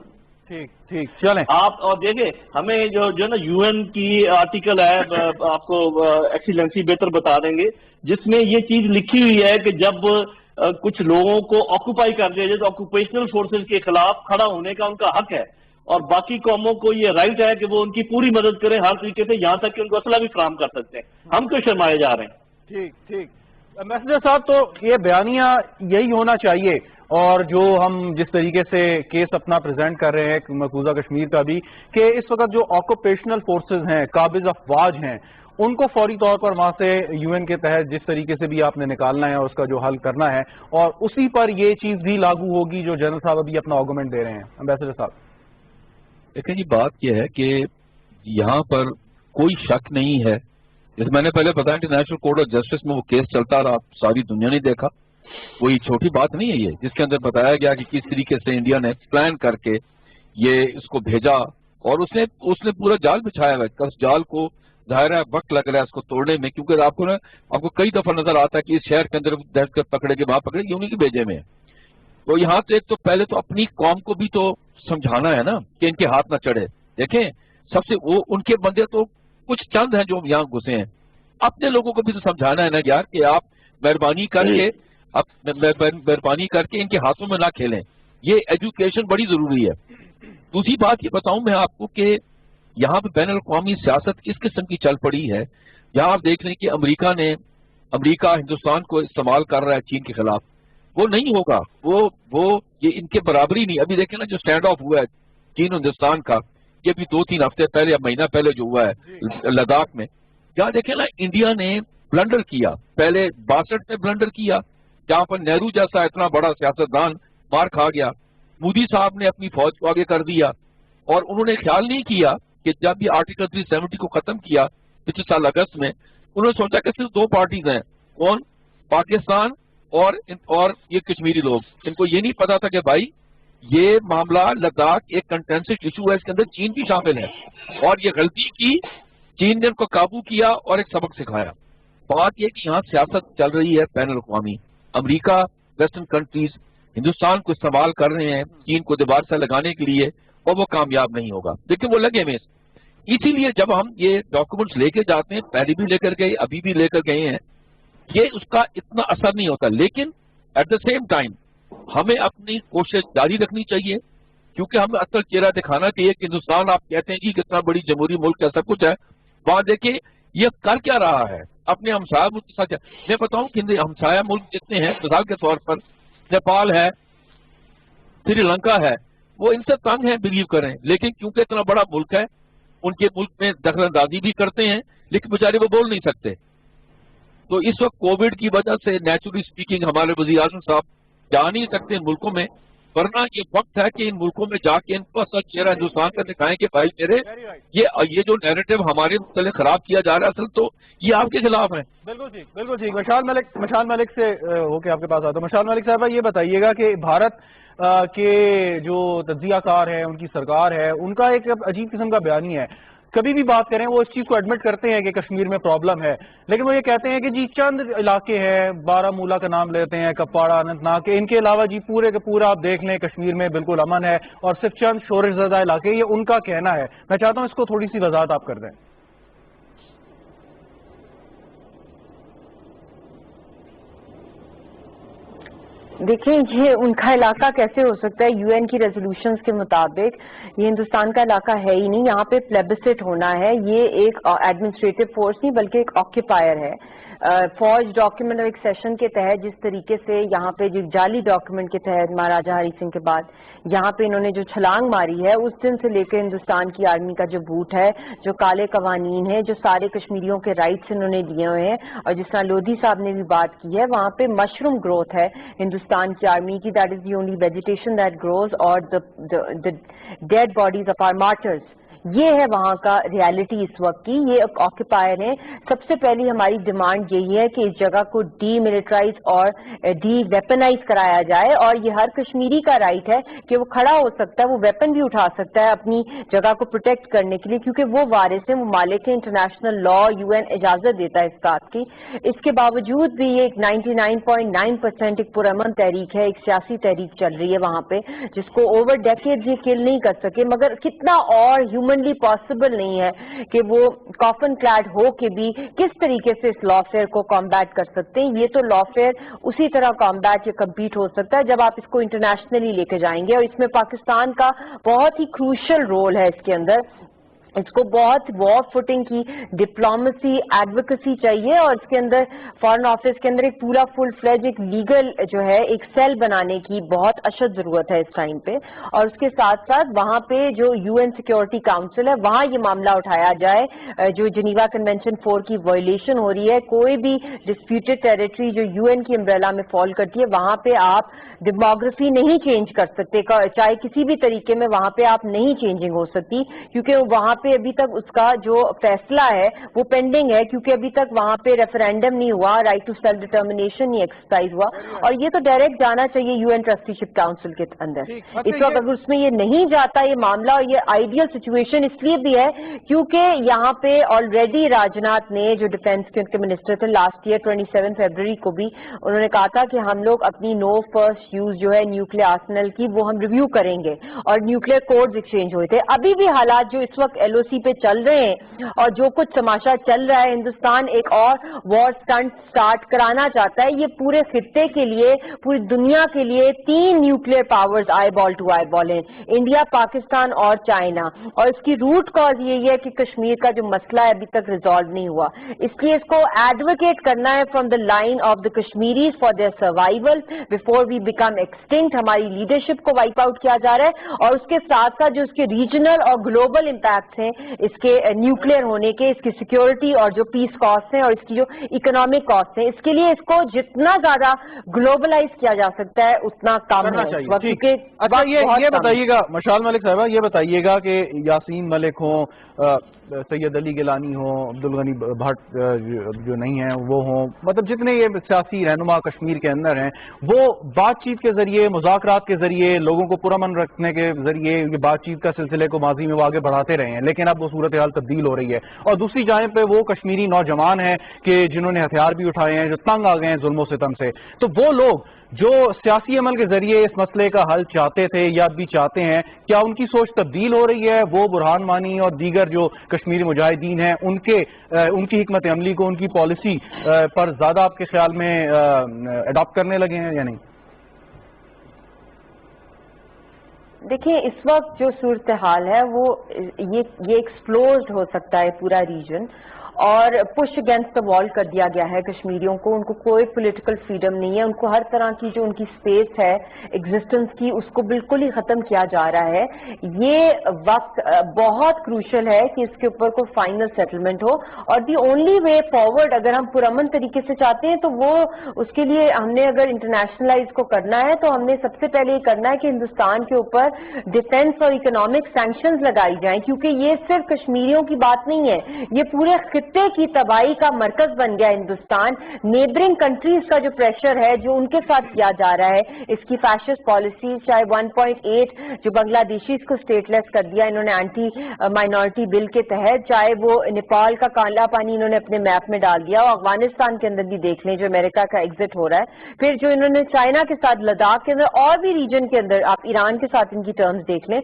ٹھیک چلیں آپ. اور دیکھیں ہمیں جو نا یو این کی آرٹیکل ہے، آپ کو ایکسیلنسی بہتر بتا دیں گے، جس میں یہ چیز لکھی ہوئی ہے کہ جب کچھ لوگوں کو آکوپائی کر دیا جائے تو آکوپیشنل فورسز کے خلاف کھڑا ہونے کا ان کا حق ہے، اور باقی قوموں کو یہ رائٹ ہے کہ وہ ان کی پوری مدد کریں ہر طریقے سے، یہاں تک کہ ان کو اسلحہ بھی فراہم کر سکتے ہیں. ہم کیوں شرمائے جا رہے ہیں؟ ٹھیک میسنجر صاحب، تو یہ بیانیہ یہی ہونا چاہیے. اور جو ہم جس طریقے سے کیس اپنا پریزنٹ کر رہے ہیں مقبوضہ کشمیر کا بھی، کہ اس وقت جو آکوپیشنل فورسز ہیں، قابض افواج ہیں، ان کو فوری طور پر وہاں سے یو این کے تحت جس طریقے سے بھی آپ نے نکالنا ہے اور اس کا جو حل کرنا ہے، اور اسی پر یہ چیز بھی لاگو ہوگی جو جنرل صاحب ابھی اپنا آرگومنٹ دے رہے ہیں. امبیسڈر صاحب دیکھیں جی، بات یہ ہے کہ یہاں پر کوئی شک نہیں ہے. جیسے میں نے پہلے بتایا انٹرنیشنل کورٹ آف جسٹس میں وہ کیس چلتا رہا، ساری دنیا نے دیکھا. کوئی چھوٹی بات نہیں ہے یہ، جس کے اندر بتایا گیا کہ کس طریقے سے انڈیا نے پلان کر کے یہ اس کو بھیجا، اور اس نے پورا جال بچھایا ہوا ہے. اس جال کو ظاہر ہے وقت لگ رہا ہے اس کو توڑنے میں، کیونکہ آپ کو کئی دفعہ نظر آتا ہے کہ اس شہر کے اندر دہشت گرد پکڑے گے، وہاں پکڑے گے، انہیں کے بھیجے میں. تو یہاں سے ایک تو پہلے تو اپنی قوم کو بھی تو سمجھانا ہے نا کہ ان کے ہاتھ نہ چڑھے. دیکھیں سب سے وہ ان کے بندے تو کچھ چند ہیں جو یہاں گھسے ہیں، اپنے لوگوں کو بھی تو سمجھانا ہے نا یار کہ آپ مہربانی کر کے ان کے ہاتھوں میں نہ کھیلیں. یہ ایجوکیشن بڑی ضروری ہے. دوسری بات یہ بتاؤں میں آپ کو کہ یہاں پہ بین الاقوامی سیاست کس قسم کی چل پڑی ہے. یہاں آپ دیکھ رہے ہیں کہ امریکہ ہندوستان کو استعمال کر رہا ہے چین کے خلاف. وہ نہیں ہوگا، وہ یہ ان کے برابری نہیں. ابھی دیکھیں نا جو اسٹینڈ آف ہوا ہے چین ہندوستان کا، یہ بھی 2-3 ہفتے پہلے یا مہینہ پہلے جو ہوا ہے لداخ میں، جہاں دیکھیں نا انڈیا نے بلنڈر کیا. پہلے 62 میں بلنڈر کیا جہاں پر نہرو جیسا اتنا بڑا سیاستدان مار کھا گیا. مودی صاحب نے اپنی فوج کو آگے کر دیا، اور انہوں نے خیال نہیں کیا کہ جب یہ آرٹیکل 370 کو ختم کیا پچھلے سال اگست میں، انہوں نے سوچا کہ صرف 2 پارٹیز ہیں، کون؟ پاکستان اور یہ کشمیری لوگ. ان کو یہ نہیں پتا تھا کہ بھائی یہ معاملہ لداخ ایک کنٹینسٹ ایشو ہے، اس کے اندر چین بھی شامل ہے، اور یہ غلطی کی. چین نے ان کو قابو کیا اور ایک سبق سکھایا. بات یہ کہ یہاں سیاست چل رہی ہے بین الاقوامی. امریکہ، ویسٹرن کنٹریز ہندوستان کو استعمال کر رہے ہیں چین کو دیوار سے لگانے کے لیے، اور وہ کامیاب نہیں ہوگا، لیکن وہ لگے ہوئے. اسی لیے جب ہم یہ ڈاکومنٹس لے کے جاتے ہیں، پہلے بھی لے کر گئے، ابھی بھی لے کر گئے ہیں، یہ اس کا اتنا اثر نہیں ہوتا. لیکن ایٹ دا سیم ٹائم ہمیں اپنی کوشش جاری رکھنی چاہیے، کیونکہ ہمیں اصل چہرہ دکھانا چاہیے کہ ہندوستان آپ کہتے ہیں کہ کتنا بڑی جمہوری ملک ہے، سب کچھ ہے، وہاں دیکھیں یہ کر کیا رہا ہے اپنے ہمسایہ ملک کے ساتھ. میں بتاؤں کہ ہمسایہ ملک جتنے ہیں، مثال کے طور پر نیپال ہے، سری لنکا ہے، وہ ان سے تنگ ہیں بلیو کریں، لیکن کیونکہ اتنا بڑا ملک ہے ان کے ملک میں دخل اندازی بھی کرتے ہیں، لیکن بیچارے وہ بول نہیں سکتے. تو اس وقت کووڈ کی وجہ سے نیچرلی اسپیکنگ ہمارے وزیر اعظم صاحب جا نہیں سکتے ان ملکوں میں، ورنہ یہ وقت ہے کہ ان ملکوں میں جا کے ان کو اصل چہرہ ہندوستان کا دکھائیں کہ بھائی میرے یہ جو نیریٹو ہمارے متعلق خراب کیا جا رہا ہے اصل تو یہ آپ کے خلاف ہے. بالکل ٹھیک، بالکل ٹھیک. مشال ملک سے ہو کے آپ کے پاس آتا ہوں. مشال ملک صاحبہ یہ بتائیے گا کہ بھارت کے جو تجزیہ کار ہیں، ان کی سرکار ہے، ان کا ایک عجیب قسم کا بیانی ہے. کبھی بھی بات کریں وہ اس چیز کو ایڈمٹ کرتے ہیں کہ کشمیر میں پرابلم ہے، لیکن وہ یہ کہتے ہیں کہ جی چند علاقے ہیں، بارہ مولا کا نام لیتے ہیں، کپواڑہ، اننت ناگ، ان کے علاوہ جی پورے کے پورا آپ دیکھ لیں کشمیر میں بالکل امن ہے، اور صرف چند شورش زدہ علاقے، یہ ان کا کہنا ہے. میں چاہتا ہوں اس کو تھوڑی سی وضاحت آپ کر دیں. دیکھیں یہ ان کا علاقہ کیسے ہو سکتا ہے؟ یو این کی ریزولوشنز کے مطابق یہ ہندوستان کا علاقہ ہے ہی نہیں. یہاں پہ پلیبسٹ ہونا ہے. یہ ایک ایڈمنسٹریٹو فورس نہیں بلکہ ایک آکیپائر ہے. فوج ڈاکیومنٹ ایک سیشن کے تحت جس طریقے سے یہاں پہ جو جعلی ڈاکیومنٹ کے تحت مہاراجہ ہری سنگھ کے بعد یہاں پہ انہوں نے جو چھلانگ ماری ہے، اس دن سے لے کے ہندوستان کی آرمی کا جو بوٹ ہے، جو کالے قوانین ہیں، جو سارے کشمیریوں کے رائٹس انہوں نے دیے ہوئے ہیں، اور جس طرح لودھی صاحب نے بھی بات کی ہے، وہاں پہ مشروم گروتھ ہے ہندوستان کی آرمی کی. That is the only vegetation that grows, اور the dead bodies of our martyrs. یہ ہے وہاں کا ریالٹی اس وقت کی. یہ ایک آکیپائر ہیں. سب سے پہلی ہماری ڈیمانڈ یہی ہے کہ اس جگہ کو ڈی ملٹرائز اور ڈی ویپنائز کرایا جائے، اور یہ ہر کشمیری کا رائٹ ہے کہ وہ کھڑا ہو سکتا ہے، وہ ویپن بھی اٹھا سکتا ہے اپنی جگہ کو پروٹیکٹ کرنے کے لیے، کیونکہ وہ وارث ہیں، وہ مالک ہیں. انٹرنیشنل لا، یو این اجازت دیتا ہے اس بات کی. اس کے باوجود بھی یہ ایک 99.9% ایک پرامن تحریک ہے، ایک سیاسی تحریک چل رہی ہے وہاں پہ، جس کو اوور ڈیکیڈز یہ کل نہیں کر سکے. مگر کتنا اور ہیومنلی پاسبل نہیں ہے کہ وہ کافن کلیڈ ہو کے بھی کس طریقے سے اس لا فیئر کو کمبیٹ کر سکتے ہیں. یہ تو لا فیئر اسی طرح کمبیٹ یا کمپیٹ ہو سکتا ہے جب آپ اس کو انٹرنیشنلی لے کے جائیں گے، اور اس میں پاکستان کا بہت ہی کروشل رول ہے. اس کے اندر اس کو بہت وار فوٹنگ کی ڈپلومیسی، ایڈوکیسی چاہیے، اور اس کے اندر فارن آفس کے اندر ایک پورا فل فلیج ایک لیگل جو ہے ایک سیل بنانے کی بہت اشد ضرورت ہے اس ٹائم پہ. اور اس کے ساتھ ساتھ وہاں پہ جو یو این سیکورٹی کاؤنسل ہے وہاں یہ معاملہ اٹھایا جائے. جو جنیوا کنونشن 4 کی وائلیشن ہو رہی ہے، کوئی بھی ڈسپیوٹڈ ٹیریٹری جو یو این کی امبریلا میں فال کرتی ہے، وہاں پہ آپ ڈیموگرافی نہیں چینج کر سکتے، چاہے کسی بھی طریقے میں وہاں پہ آپ نہیں چینجنگ ہو سکتی، کیونکہ وہاں پہ ابھی تک اس کا جو فیصلہ ہے وہ پینڈنگ ہے، کیونکہ ابھی تک وہاں پہ ریفرینڈم نہیں ہوا، رائٹ ٹو سیلف ڈٹرمنیشن نہیں ایکسرسائز ہوا. اور یہ تو ڈائریکٹ جانا چاہیے U N trusteeship council کے اندر. اس وقت اگر اس میں یہ نہیں جاتا یہ معاملہ، اور یہ آئیڈیل سچویشن اس لیے بھی ہے کیونکہ یہاں پہ آلریڈی راجناتھ نے جو ڈیفینس کے ان کے منسٹر تھے لاسٹ ایئر 27 فیبروری کو بھی انہوں نے کہا تھا کہ ہم لوگ اپنی نو فرسٹ یوز جو ہے نیوکلیئر آرسنل کی وہ ہم ریویو کریں گے، اور نیوکلیئر کوڈز ایکسچینج ہوئے تھے. ابھی بھی حالات جو اس وقت ایل او سی پہ چل رہے ہیں اور جو کچھ تماشا چل رہا ہے، ہندوستان ایک اور وار سٹنٹ سٹارٹ کرانا چاہتا ہے. یہ پورے خطے کے لیے، پوری دنیا کے لیے 3 nuclear powers eyeball to eyeball ہیں، انڈیا، پاکستان اور چائنا. اور اس کی روٹ کاز یہی ہے کہ کشمیر کا جو مسئلہ ہے ابھی تک ریزالو نہیں ہوا. اس لیے اس کو ایڈوکیٹ کرنا ہے from the line of the Kashmiris for their survival before we become extinct. ہماری لیڈرشپ کو وائپ آؤٹ کیا جا رہا ہے، اور اس کے ساتھ ساتھ جو اس کے ریجنل اور گلوبل امپیکٹس ہیں اس کے نیوکلیئر ہونے کے، اس کی سیکیورٹی اور جو پیس کاسٹ ہیں اور اس کی جو اکنامک کاسٹ ہیں، اس کے لیے اس کو جتنا زیادہ گلوبلائز کیا جا سکتا ہے اتنا کم ہے. اچھا یہ بتائیے گا مشال ملک صاحبہ، یہ بتائیے گا کہ یاسین ملک ہوں، سید علی گیلانی ہوں، عبدالغنی بھٹ جو نہیں ہیں وہ ہوں، مطلب جتنے یہ سیاسی رہنما کشمیر کے اندر ہیں، وہ بات چیت کے ذریعے، مذاکرات کے ذریعے، لوگوں کو پرامن رکھنے کے ذریعے یہ بات چیت کا سلسلے کو ماضی میں وہ آگے بڑھاتے رہے ہیں، لیکن اب وہ صورتحال تبدیل ہو رہی ہے. اور دوسری جانب پہ وہ کشمیری نوجوان ہیں کہ جنہوں نے ہتھیار بھی اٹھائے ہیں، جو تنگ آ گئے ہیں ظلم و ستم سے. تو وہ لوگ جو سیاسی عمل کے ذریعے اس مسئلے کا حل چاہتے تھے یا بھی چاہتے ہیں، کیا ان کی سوچ تبدیل ہو رہی ہے؟ وہ برہان مانی اور دیگر جو کشمیری مجاہدین ہیں ان کی حکمت عملی کو، ان کی پالیسی پر زیادہ آپ کے خیال میں اڈاپٹ کرنے لگے ہیں یا نہیں؟ دیکھیں اس وقت جو صورتحال ہے وہ یہ ایکسپلوزڈ ہو سکتا ہے پورا ریجن، اور پش اگینسٹ دا وال کر دیا گیا ہے کشمیریوں کو. ان کو کوئی پولیٹیکل فریڈم نہیں ہے، ان کو ہر طرح کی جو ان کی اسپیس ہے ایگزسٹنس کی اس کو بالکل ہی ختم کیا جا رہا ہے. یہ وقت بہت کروشل ہے کہ اس کے اوپر کوئی فائنل سیٹلمنٹ ہو، اور دی اونلی وے فارورڈ اگر ہم پرامن طریقے سے چاہتے ہیں تو وہ اس کے لیے ہم نے اگر انٹرنیشنلائز کو کرنا ہے تو ہم نے سب سے پہلے یہ کرنا ہے کہ ہندوستان کے اوپر ڈیفینس اور اکنامک سینکشنز لگائی جائیں، کیونکہ یہ صرف کشمیریوں کی بات نہیں ہے، یہ پورے خطے کی تباہی کا مرکز بن گیا ہندوستان. نیبرنگ کنٹریز کا جو پریشر ہے جو ان کے ساتھ کیا جا رہا ہے، اس کی فیشسٹ پالیسیز، چاہے 1.8 جو بنگلہ دیشیز کو اسٹیٹ لیس کر دیا انہوں نے اینٹی مائنورٹی بل کے تحت، چاہے وہ نیپال کا کالا پانی انہوں نے اپنے میپ میں ڈال دیا، اور افغانستان کے اندر بھی دیکھ لیں جو امریکہ کا ایگزٹ ہو رہا ہے، پھر جو انہوں نے چائنا کے ساتھ، لداخ کے اندر اور بھی ریجن کے اندر، آپ ایران کے ساتھ ان کی ٹرمز دیکھ لیں.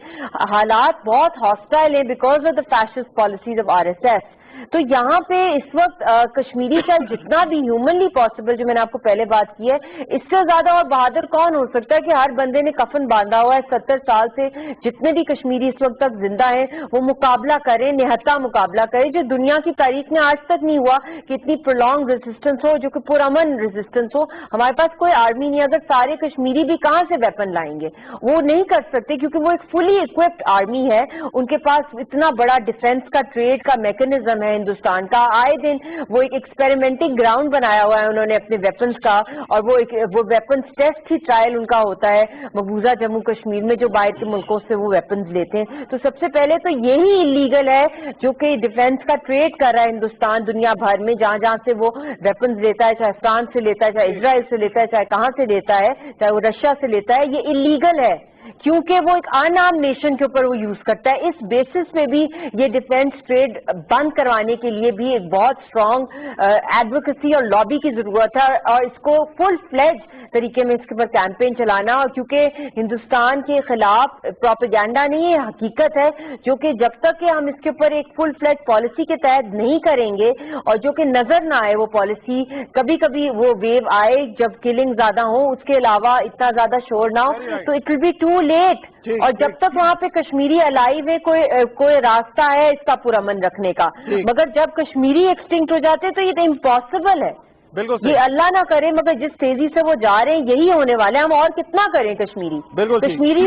حالات بہت ہاسٹائل ہیں because of the fascist policies of RSS. تو یہاں پہ اس وقت کشمیری کا جتنا بھی ہیومنلی پاسبل، جو میں نے آپ کو پہلے بات کی ہے، اس سے زیادہ اور بہادر کون ہو سکتا ہے کہ ہر بندے نے کفن باندھا ہوا ہے 70 سال سے، جتنے بھی کشمیری اس وقت تک زندہ ہیں وہ مقابلہ کریں، نہتا مقابلہ کریں جو دنیا کی تاریخ میں آج تک نہیں ہوا کہ اتنی پرولونگ ریزسٹنس ہو، جو کہ پرامن ریزسٹنس ہو. ہمارے پاس کوئی آرمی نہیں، اگر سارے کشمیری بھی کہاں سے ویپن لائیں گے؟ وہ نہیں کر سکتے کیونکہ وہ ایک فلی اکوپڈ آرمی ہے، ان کے پاس اتنا بڑا ڈیفینس کا ٹریڈ کا میکنزم ہے ہندوستان کا. آئے دن وہ ایک ایکسپیریمنٹنگ گراؤنڈ بنایا ہوا ہے انہوں نے اپنے ویپنز کا، اور وہ ویپنز ٹیسٹ ہی ٹرائل ان کا ہوتا ہے مقبوضہ جموں کشمیر میں جو باہر کے ملکوں سے وہ ویپنز لیتے ہیں. تو سب سے پہلے تو یہی انلیگل ہے جو کہ ڈیفینس کا ٹریڈ کر رہا ہے ہندوستان دنیا بھر میں، جہاں جہاں سے وہ ویپنز لیتا ہے، چاہے فرانس سے لیتا ہے، چاہے اسرائیل سے لیتا ہے، چاہے کہاں سے لیتا ہے، چاہے وہ رشیا سے لیتا ہے، یہ انلیگل ہے کیونکہ وہ ایک ان آرم نیشن کے اوپر وہ یوز کرتا ہے. اس بیسس پہ بھی یہ ڈیفینس ٹریڈ بند کروانے کے لیے بھی ایک بہت اسٹرانگ ایڈوکیسی اور لابی کی ضرورت ہے، اور اس کو فل فلیج طریقے میں اس کے اوپر کیمپین چلانا، اور کیونکہ ہندوستان کے خلاف پروپیگنڈا نہیں ہے، حقیقت ہے، جو کہ جب تک کہ ہم اس کے اوپر ایک فل فلیج پالیسی کے تحت نہیں کریں گے، اور جو کہ نظر نہ آئے وہ پالیسی، کبھی کبھی وہ ویو آئے جب کلنگ زیادہ ہو، اس کے علاوہ اتنا زیادہ شور نہ ہو، تو it will be too late. اور جب تک وہاں پہ کشمیری الائیو ہے، کوئی راستہ ہے اس کا پرامن رکھنے کا، مگر جب کشمیری ایکسٹنکٹ ہو جاتے تو یہ امپاسبل ہے. یہ اللہ نہ کرے مگر جس تیزی سے وہ جا رہے ہیں یہی ہونے والے ہیں. ہم اور کتنا کریں کشمیری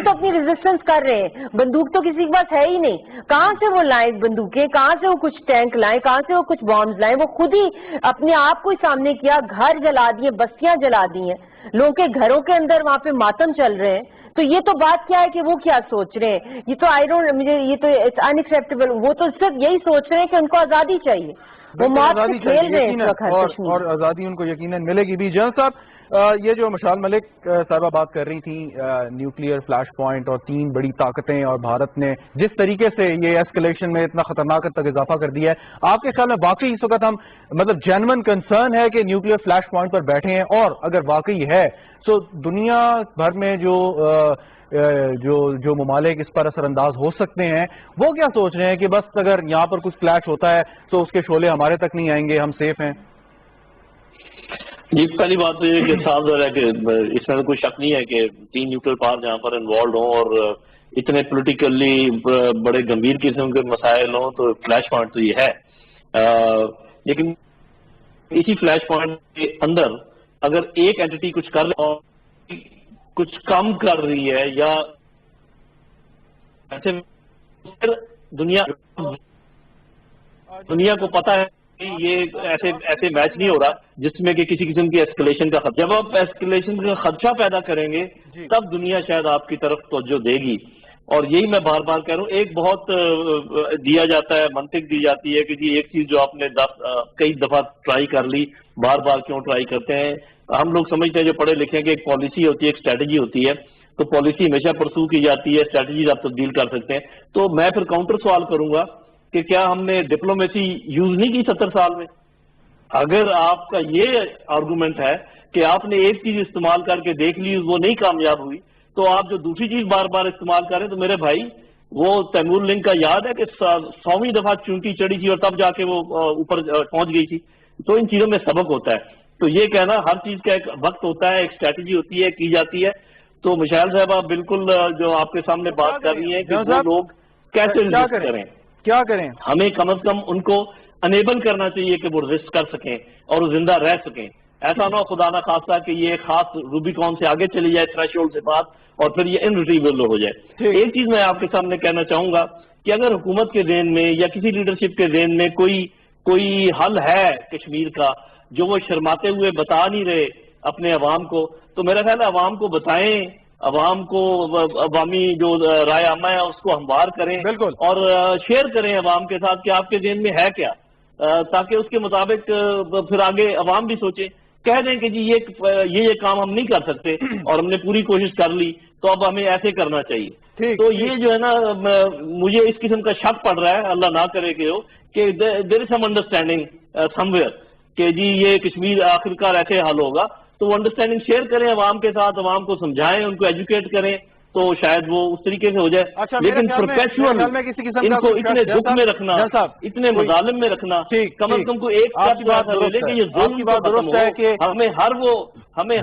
تو اپنی ریزسٹنس کر رہے ہیں، بندوق تو کسی کے پاس ہے ہی نہیں، کہاں سے وہ لائیں بندوقیں، کہاں سے وہ کچھ ٹینک لائیں، کہاں سے وہ کچھ بامز لائیں؟ وہ خود ہی اپنے آپ کو سامنے کیا، گھر جلا دیے، بستیاں جلا دی ہیں، لوگوں کے گھروں کے اندر وہاں پہ ماتم چل رہے ہیں. تو یہ تو بات کیا ہے کہ وہ کیا سوچ رہے ہیں؟ یہ تو یہ تو ان ایکسیپٹیبل. وہ تو صرف یہی سوچ رہے ہیں کہ ان کو آزادی چاہیے، وہ موت سے کھیل رہے ہیں اور آزادی ان کو یقیناً ملے گی بھی. جنرل صاحب، یہ جو مشال ملک صاحبہ بات کر رہی تھیں نیوکلیئر فلیش پوائنٹ اور 3 بڑی طاقتیں، اور بھارت نے جس طریقے سے یہ ایسکلیشن میں اتنا خطرناک تک اضافہ کر دیا ہے، آپ کے خیال میں واقعی اس وقت ہم مطلب جینوئن کنسرن ہے کہ نیوکلیئر فلیش پوائنٹ پر بیٹھے ہیں؟ اور اگر واقعی ہے تو دنیا بھر میں جو ممالک اس پر اثر انداز ہو سکتے ہیں وہ کیا سوچ رہے ہیں کہ بس اگر یہاں پر کچھ فلیش ہوتا ہے تو اس کے شعلے ہمارے تک نہیں آئیں گے، ہم سیف ہیں؟ جی، پہلی بات تو یہ کہ صاف ظاہر ہے کہ اس میں کوئی شک نہیں ہے کہ 3 نیوکلیئر پاور جہاں پر انوالوڈ ہوں اور اتنے پولیٹیکلی بڑے گمبھیر قسم کے مسائل ہوں تو فلیش پوائنٹ تو یہ ہے. لیکن اسی فلیش پوائنٹ کے اندر اگر ایک اینٹی کچھ کر رہے اور کچھ کم کر رہی ہے یا دنیا کو پتا ہے کہ یہ ایسے میچ نہیں ہو رہا جس میں کہ کسی قسم کی ایسکلیشن کا خدشہ. جب آپ ایسکلیشن کا خدشہ پیدا کریں گے تب دنیا شاید آپ کی طرف توجہ دے گی. اور یہی میں بار بار کہہ رہا ہوں، ایک بہت دیا جاتا ہے، منطق دی جاتی ہے کہ جی ایک چیز جو آپ نے کئی دفعہ ٹرائی کر لی، بار بار کیوں ٹرائی کرتے ہیں؟ ہم لوگ سمجھتے ہیں جو پڑھے لکھے ہیں کہ ایک پالیسی ہوتی ہے، ایک اسٹریٹجی ہوتی ہے، تو پالیسی ہمیشہ پرسو کی جاتی ہے، اسٹریٹجیز آپ تبدیل کر سکتے ہیں. تو میں پھر کاؤنٹر سوال کروں گا کہ کیا ہم نے ڈپلومیسی یوز نہیں کی 70 سال میں؟ اگر آپ کا یہ آرگومنٹ ہے کہ آپ نے ایک چیز استعمال کر کے دیکھ لی وہ نہیں کامیاب ہوئی تو آپ جو دوسری چیز بار بار استعمال کریں تو میرے بھائی وہ تیمور لنک کا یاد ہے کہ 100ویں دفعہ چونٹی چڑھی تھی اور تب جا کے وہ اوپر پہنچ گئی تھی. تو ان چیزوں میں سبق ہوتا ہے. تو یہ کہنا ہر چیز کا ایک وقت ہوتا ہے, ایک اسٹریٹجی ہوتی ہے, کی جاتی ہے. تو مشعل صاحبہ بالکل جو آپ کے سامنے بات کر رہی ہیں کہ وہ لوگ کیسے ریزسٹ کریں, کیا کریں, ہمیں کم از کم ان کو انیبل کرنا چاہیے کہ وہ ریزسٹ کر سکیں اور وہ زندہ رہ سکیں. ایسا نہ ہو خدا نہ خواستہ کہ یہ خاص روبیکون سے آگے چلی جائے تھریش ہولڈ سے بات اور پھر یہ انریٹریویبل ہو جائے. ایک چیز میں آپ کے سامنے کہنا چاہوں گا کہ اگر حکومت کے ذہن میں یا کسی لیڈرشپ کے ذہن میں کوئی حل ہے کشمیر کا جو وہ شرماتے ہوئے بتا نہیں رہے اپنے عوام کو, تو میرا خیال ہے عوام کو بتائیں, عوام کو عوامی جو رائے عامہ ہے اس کو ہموار کریں اور شیئر کریں عوام کے ساتھ کہ آپ کے ذہن میں ہے کیا, تاکہ اس کے مطابق پھر آگے عوام بھی سوچیں. کہہ دیں کہ جی یہ کام ہم نہیں کر سکتے اور ہم نے پوری کوشش کر لی تو اب ہمیں ایسے کرنا چاہیے. تو یہ جو ہے نا مجھے اس قسم کا شک پڑ رہا ہے, اللہ نہ کرے کہ ہو, کہ دیر از سم انڈرسٹینڈنگ سم ویئر کہ جی یہ کشمیر آخرکار ایسے حل ہوگا. تو وہ انڈرسٹینڈنگ شیئر کریں عوام کے ساتھ, عوام کو سمجھائیں, ان کو ایجوکیٹ کریں تو شاید وہ اس طریقے سے ہو جائے. لیکن پروفیشنل ان کو اتنے دکھ میں رکھنا, اتنے مظالم میں رکھنا, کم از کم کو ایک ملے کہ یہ ظلم کی بات درست ہے کہ ہمیں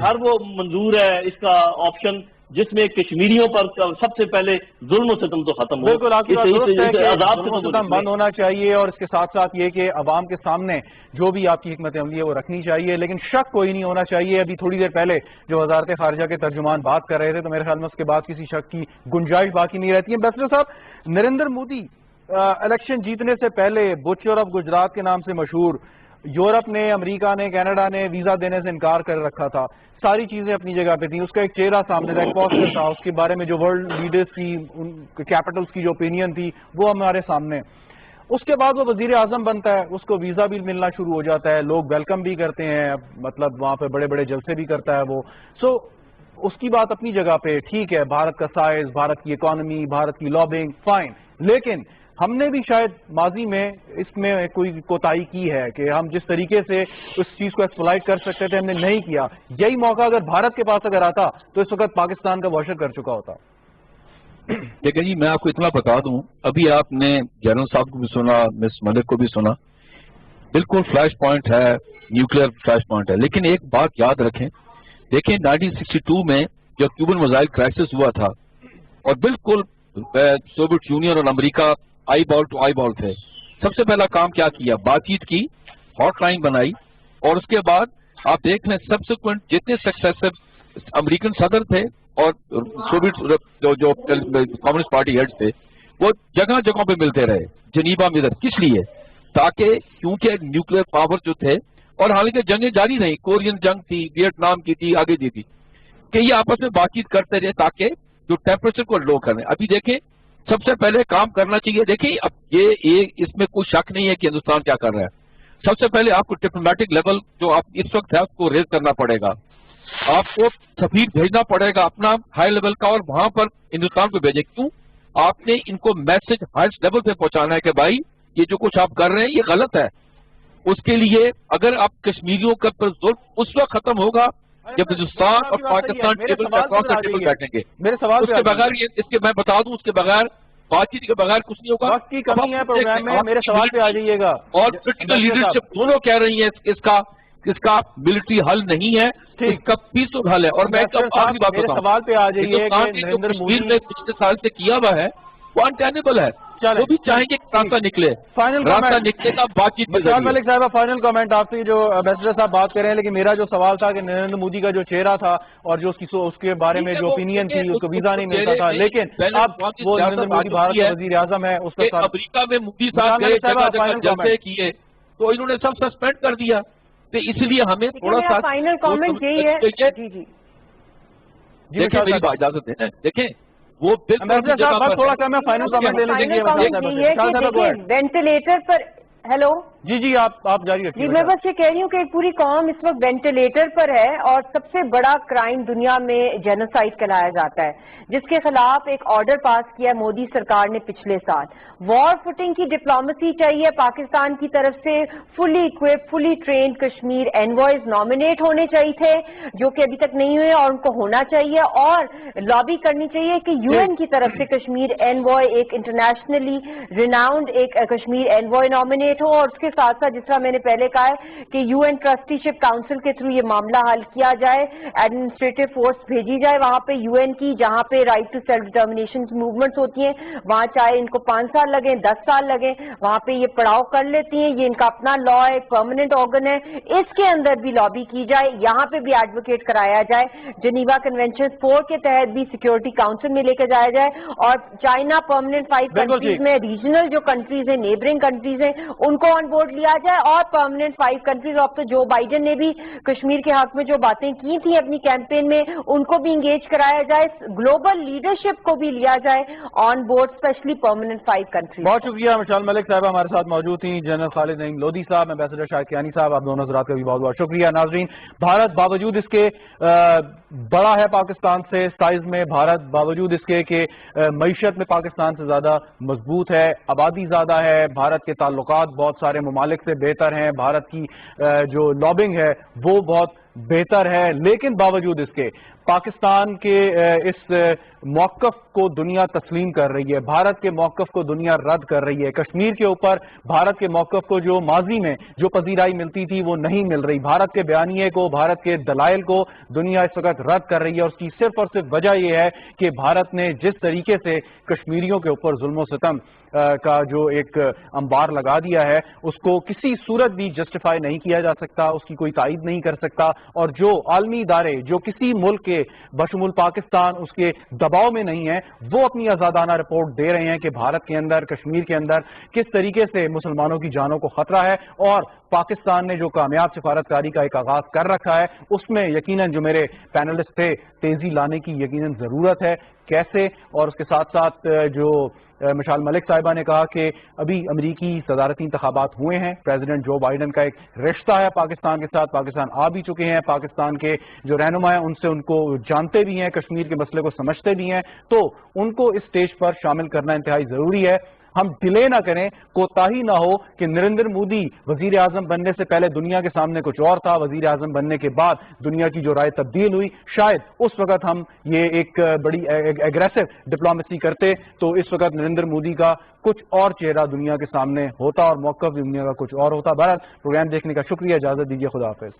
ہر وہ منظور ہے اس کا آپشن جس میں کشمیریوں پر سب سے پہلے ظلم و ستم تو ختم ہو. بالکل آپ کی بات درست ہے کہ ظلم و ستم بند ہونا چاہیے اور اس کے ساتھ ساتھ یہ کہ عوام کے سامنے جو بھی آپ کی حکمت عملی ہے وہ رکھنی چاہیے, لیکن شک کوئی نہیں ہونا چاہیے. ابھی تھوڑی دیر پہلے جو وزارت خارجہ کے ترجمان بات کر رہے تھے تو میرے خیال میں اس کے بعد کسی شک کی گنجائش باقی نہیں رہتی ہے. بیسٹر صاحب, نریندر مودی الیکشن جیتنے سے پہلے بچر آف گجرات کے نام سے مشہور, یورپ نے, امریکہ نے, کینیڈا نے ویزا دینے سے انکار کر رکھا تھا, ساری چیزیں اپنی جگہ پہ تھیں, اس کا ایک چہرہ سامنے تھا, ایک پوسٹر تھا, اس کے بارے میں جو ورلڈ لیڈرز کی, ان کیپٹلز کی جو اوپینین تھی وہ ہمارے سامنے. اس کے بعد وہ وزیر اعظم بنتا ہے, اس کو ویزا بھی ملنا شروع ہو جاتا ہے, لوگ ویلکم بھی کرتے ہیں, مطلب وہاں پہ بڑے بڑے جلسے بھی کرتا ہے وہ. سو اس کی بات اپنی جگہ پہ ٹھیک ہے, بھارت کا سائز, بھارت کی اکانومی, بھارت کی لابنگ, فائن, لیکن ہم نے بھی شاید ماضی میں اس میں کوئی کوتاہی کی ہے کہ ہم جس طریقے سے اس چیز کو ایکسپلائٹ کر سکتے تھے ہم نے نہیں کیا. یہی موقع اگر بھارت کے پاس اگر آتا تو اس وقت پاکستان کا واشر کر چکا ہوتا. دیکھیں جی, میں آپ کو اتنا بتا دوں, ابھی آپ نے جنرل صاحب کو بھی سنا, مس ملک کو بھی سنا, بالکل فلیش پوائنٹ ہے, نیوکلیئر فلیش پوائنٹ ہے. لیکن ایک بات یاد رکھیں, دیکھیں 1962 میں جب کیوبن میزائل کرائسس ہوا تھا اور بالکل سوویت یونین اور امریکہ آئی بال ٹو آئی بال تھے, سب سے پہلا کام کیا کیا, بات چیت کی, ہاٹ لائن بنائی, اور اس کے بعد آپ دیکھ لیں سبسیکوینٹ جتنے سکسیسو امریکن صدر تھے اور سوویت جو کمیونسٹ پارٹی ہیڈ تھے وہ جگہ جگہوں پہ ملتے رہے جنیوا میں. کس لیے؟ تاکہ کیونکہ نیوکلیئر پاور جو تھے, اور حالانکہ جنگیں جاری رہیں, کورین جنگ تھی, ویٹنام کی تھی, آگے دی تھی, کہ یہ آپس میں بات چیت کرتے رہے تاکہ جو ٹیمپریچر کو لو کریں. ابھی دیکھیں سب سے پہلے کام کرنا چاہیے, دیکھیں اب یہ اس میں کوئی شک نہیں ہے کہ ہندوستان کیا کر رہا ہے. سب سے پہلے آپ کو ڈپلومیٹک لیول جو آپ اس وقت ہے اس کو ریز کرنا پڑے گا, آپ کو سفیر بھیجنا پڑے گا اپنا ہائی لیول کا, اور وہاں پر ہندوستان کو بھیجے. کیوں؟ آپ نے ان کو میسج ہائیسٹ لیول پہ پہنچانا ہے کہ بھائی یہ جو کچھ آپ کر رہے ہیں یہ غلط ہے. اس کے لیے اگر آپ کشمیریوں کا ظلم اس وقت ختم ہوگا جب ہندوستان اور پاکستان ٹیبل بیٹھیں گے. میرے سوال اس کے بغیر اس کے میں بتا دوں, اس کے بغیر بات چیت کے بغیر کچھ نہیں ہوگا. وقت کی کمی ہے پروگرام میں, میرے سوال پہ آ جائیے گا. اور پولیٹیکل لیڈرشپ دونوں کہہ رہی ہیں اس کا ملٹری حل نہیں ہے, اس کا پیسفل حل ہے. اور میں آخری بات بتاؤں, سوال پہ آ جائیے کہ نریندر مودی نے پچھلے سال سے کیا ہوا ہے وہ انٹینیبل ہے. وہ بھی چاہیں گے راستہ نکلے, راستہ نکلے گا بات چیت. ملک صاحب فائنل کامنٹ آپ سے, جو ایمبیسڈر صاحب بات کر رہے ہیں, لیکن میرا جو سوال تھا کہ نریندر مودی کا جو چہرہ تھا اور جو اس کے بارے میں جو اوپینین تھی, اس کو ویزا نہیں ملتا تھا, لیکن اب وہ نریندر مودی بھارت کا وزیر اعظم ہے, اس کا امریکہ میں مودی صاحب جلسے کیے تو انہوں نے سب سسپینڈ کر دیا. تو اس لیے ہمیں تھوڑا سا فائنل کامنٹ یہی ہے. جی جی دیکھیں میری بات اجازت دیں, دیکھیں وہ تھوڑا سا میں فائنل کامنٹ لینے کے لیے وینٹیلیٹر پر, ہیلو جی آپ جاری رکھیے. جی میں بس یہ کہہ رہی ہوں کہ ایک پوری قوم اس وقت وینٹیلیٹر پر ہے اور سب سے بڑا کرائم دنیا میں جینوسائیڈ کہلایا جاتا ہے، جس کے خلاف ایک آرڈر پاس کیا مودی سرکار نے پچھلے سال. وار فوٹنگ کی ڈپلومیسی چاہیے پاکستان کی طرف سے. فلی اکوپ فلی ٹرینڈ کشمیر اینوائز نامنیٹ ہونے چاہیے تھے جو کہ ابھی تک نہیں ہوئے اور ان کو ہونا چاہیے، اور لابی کرنی چاہیے کہ یو این کی طرف سے کشمیر اینوائے ایک انٹرنیشنلی ریناؤنڈ ایک کشمیر اینوائے نامنیٹ ہو، اور اس کے ساتھ ساتھ جس طرح میں نے پہلے کہا ہے کہ U N trusteeship council کے تھرو یہ معاملہ حل کیا جائے، ایڈمنسٹریٹو فورس بھیجی جائے وہاں پہ یو این کی، جہاں پہ رائٹ ٹو سیلف ڈٹرمنیشن کی موومنٹس ہوتی ہیں، وہاں چاہے ان کو 5 سال لگیں 10 سال لگیں وہاں پہ یہ پڑاؤ کر لیتی ہیں. یہ ان کا اپنا لا ہے، پرماننٹ آرگن ہے، اس کے اندر بھی لابی کی جائے، یہاں پہ بھی ایڈوکیٹ کرایا جائے، جنیوا کنونشن 4 کے تحت بھی سیکورٹی کاؤنسل میں لے کے جایا جائے، اور چائنا پرماننٹ 5 کنٹریز میں ریجنل جو کنٹریز ہیں نیبرنگ کنٹریز ہیں ان کو آن بورڈ لیا جائے، اور پرماننٹ 5 کنٹریز اب تو جو بائیڈن نے بھی کشمیر کے حق میں جو باتیں کی تھیں اپنی کیمپین میں ان کو بھی انگیج کرایا جائے، گلوبل لیڈرشپ کو بھی لیا جائے on board, especially permanent 5 countries. بہت شکریہ مشال ملک صاحبہ ہمارے ساتھ موجود تھیں. جنرل خالد نعیم لودھی صاحب، ایمبیسڈر شاہد کیانی صاحب، آپ دونوں حضرات کا بھی بہت بہت شکریہ. ناظرین، بھارت باوجود اس کے بڑا ہے پاکستان سے سائز میں، بھارت باوجود اس کے کہ معیشت میں پاکستان سے زیادہ مضبوط ہے، آبادی زیادہ ہے، بھارت کے تعلقات بہت سارے ممالک سے بہتر ہیں، بھارت کی جو لابنگ ہے وہ بہت بہتر ہے، لیکن باوجود اس کے پاکستان کے اس موقف کو دنیا تسلیم کر رہی ہے، بھارت کے موقف کو دنیا رد کر رہی ہے. کشمیر کے اوپر بھارت کے موقف کو جو ماضی میں جو پذیرائی ملتی تھی وہ نہیں مل رہی. بھارت کے بیانیے کو، بھارت کے دلائل کو دنیا اس وقت رد کر رہی ہے، اور اس کی صرف اور صرف وجہ یہ ہے کہ بھارت نے جس طریقے سے کشمیریوں کے اوپر ظلم و ستم کا جو ایک انبار لگا دیا ہے اس کو کسی صورت بھی جسٹیفائی نہیں کیا جا سکتا، اس کی کوئی تائید نہیں کر سکتا. اور جو عالمی ادارے جو کسی ملک کے بشمول پاکستان اس کے دباؤ میں نہیں ہیں وہ اپنی آزادانہ رپورٹ دے رہے ہیں کہ بھارت کے اندر، کشمیر کے اندر کس طریقے سے مسلمانوں کی جانوں کو خطرہ ہے، اور پاکستان نے جو کامیاب سفارتکاری کا ایک آغاز کر رکھا ہے اس میں یقیناً جو میرے پینلسٹ تھے تیزی لانے کی یقیناً ضرورت ہے. کیسے؟ اور اس کے ساتھ ساتھ جو مشال ملک صاحبہ نے کہا کہ ابھی امریکی صدارتی انتخابات ہوئے ہیں، پریزیڈنٹ جو بائیڈن کا ایک رشتہ ہے پاکستان کے ساتھ، پاکستان آ بھی چکے ہیں، پاکستان کے جو رہنما ہیں ان سے ان کو جانتے بھی ہیں، کشمیر کے مسئلے کو سمجھتے بھی ہیں، تو ان کو اس سٹیج پر شامل کرنا انتہائی ضروری ہے. ہم ڈیلے نہ کریں، کوتاہی نہ ہو کہ نریندر مودی وزیر اعظم بننے سے پہلے دنیا کے سامنے کچھ اور تھا، وزیر اعظم بننے کے بعد دنیا کی جو رائے تبدیل ہوئی، شاید اس وقت ہم یہ ایک بڑی ایگریسو ڈپلومیسی کرتے تو اس وقت نریندر مودی کا کچھ اور چہرہ دنیا کے سامنے ہوتا اور موقف بھی دنیا کا کچھ اور ہوتا. بہرحال پروگرام دیکھنے کا شکریہ، اجازت دیجیے، خدا حافظ.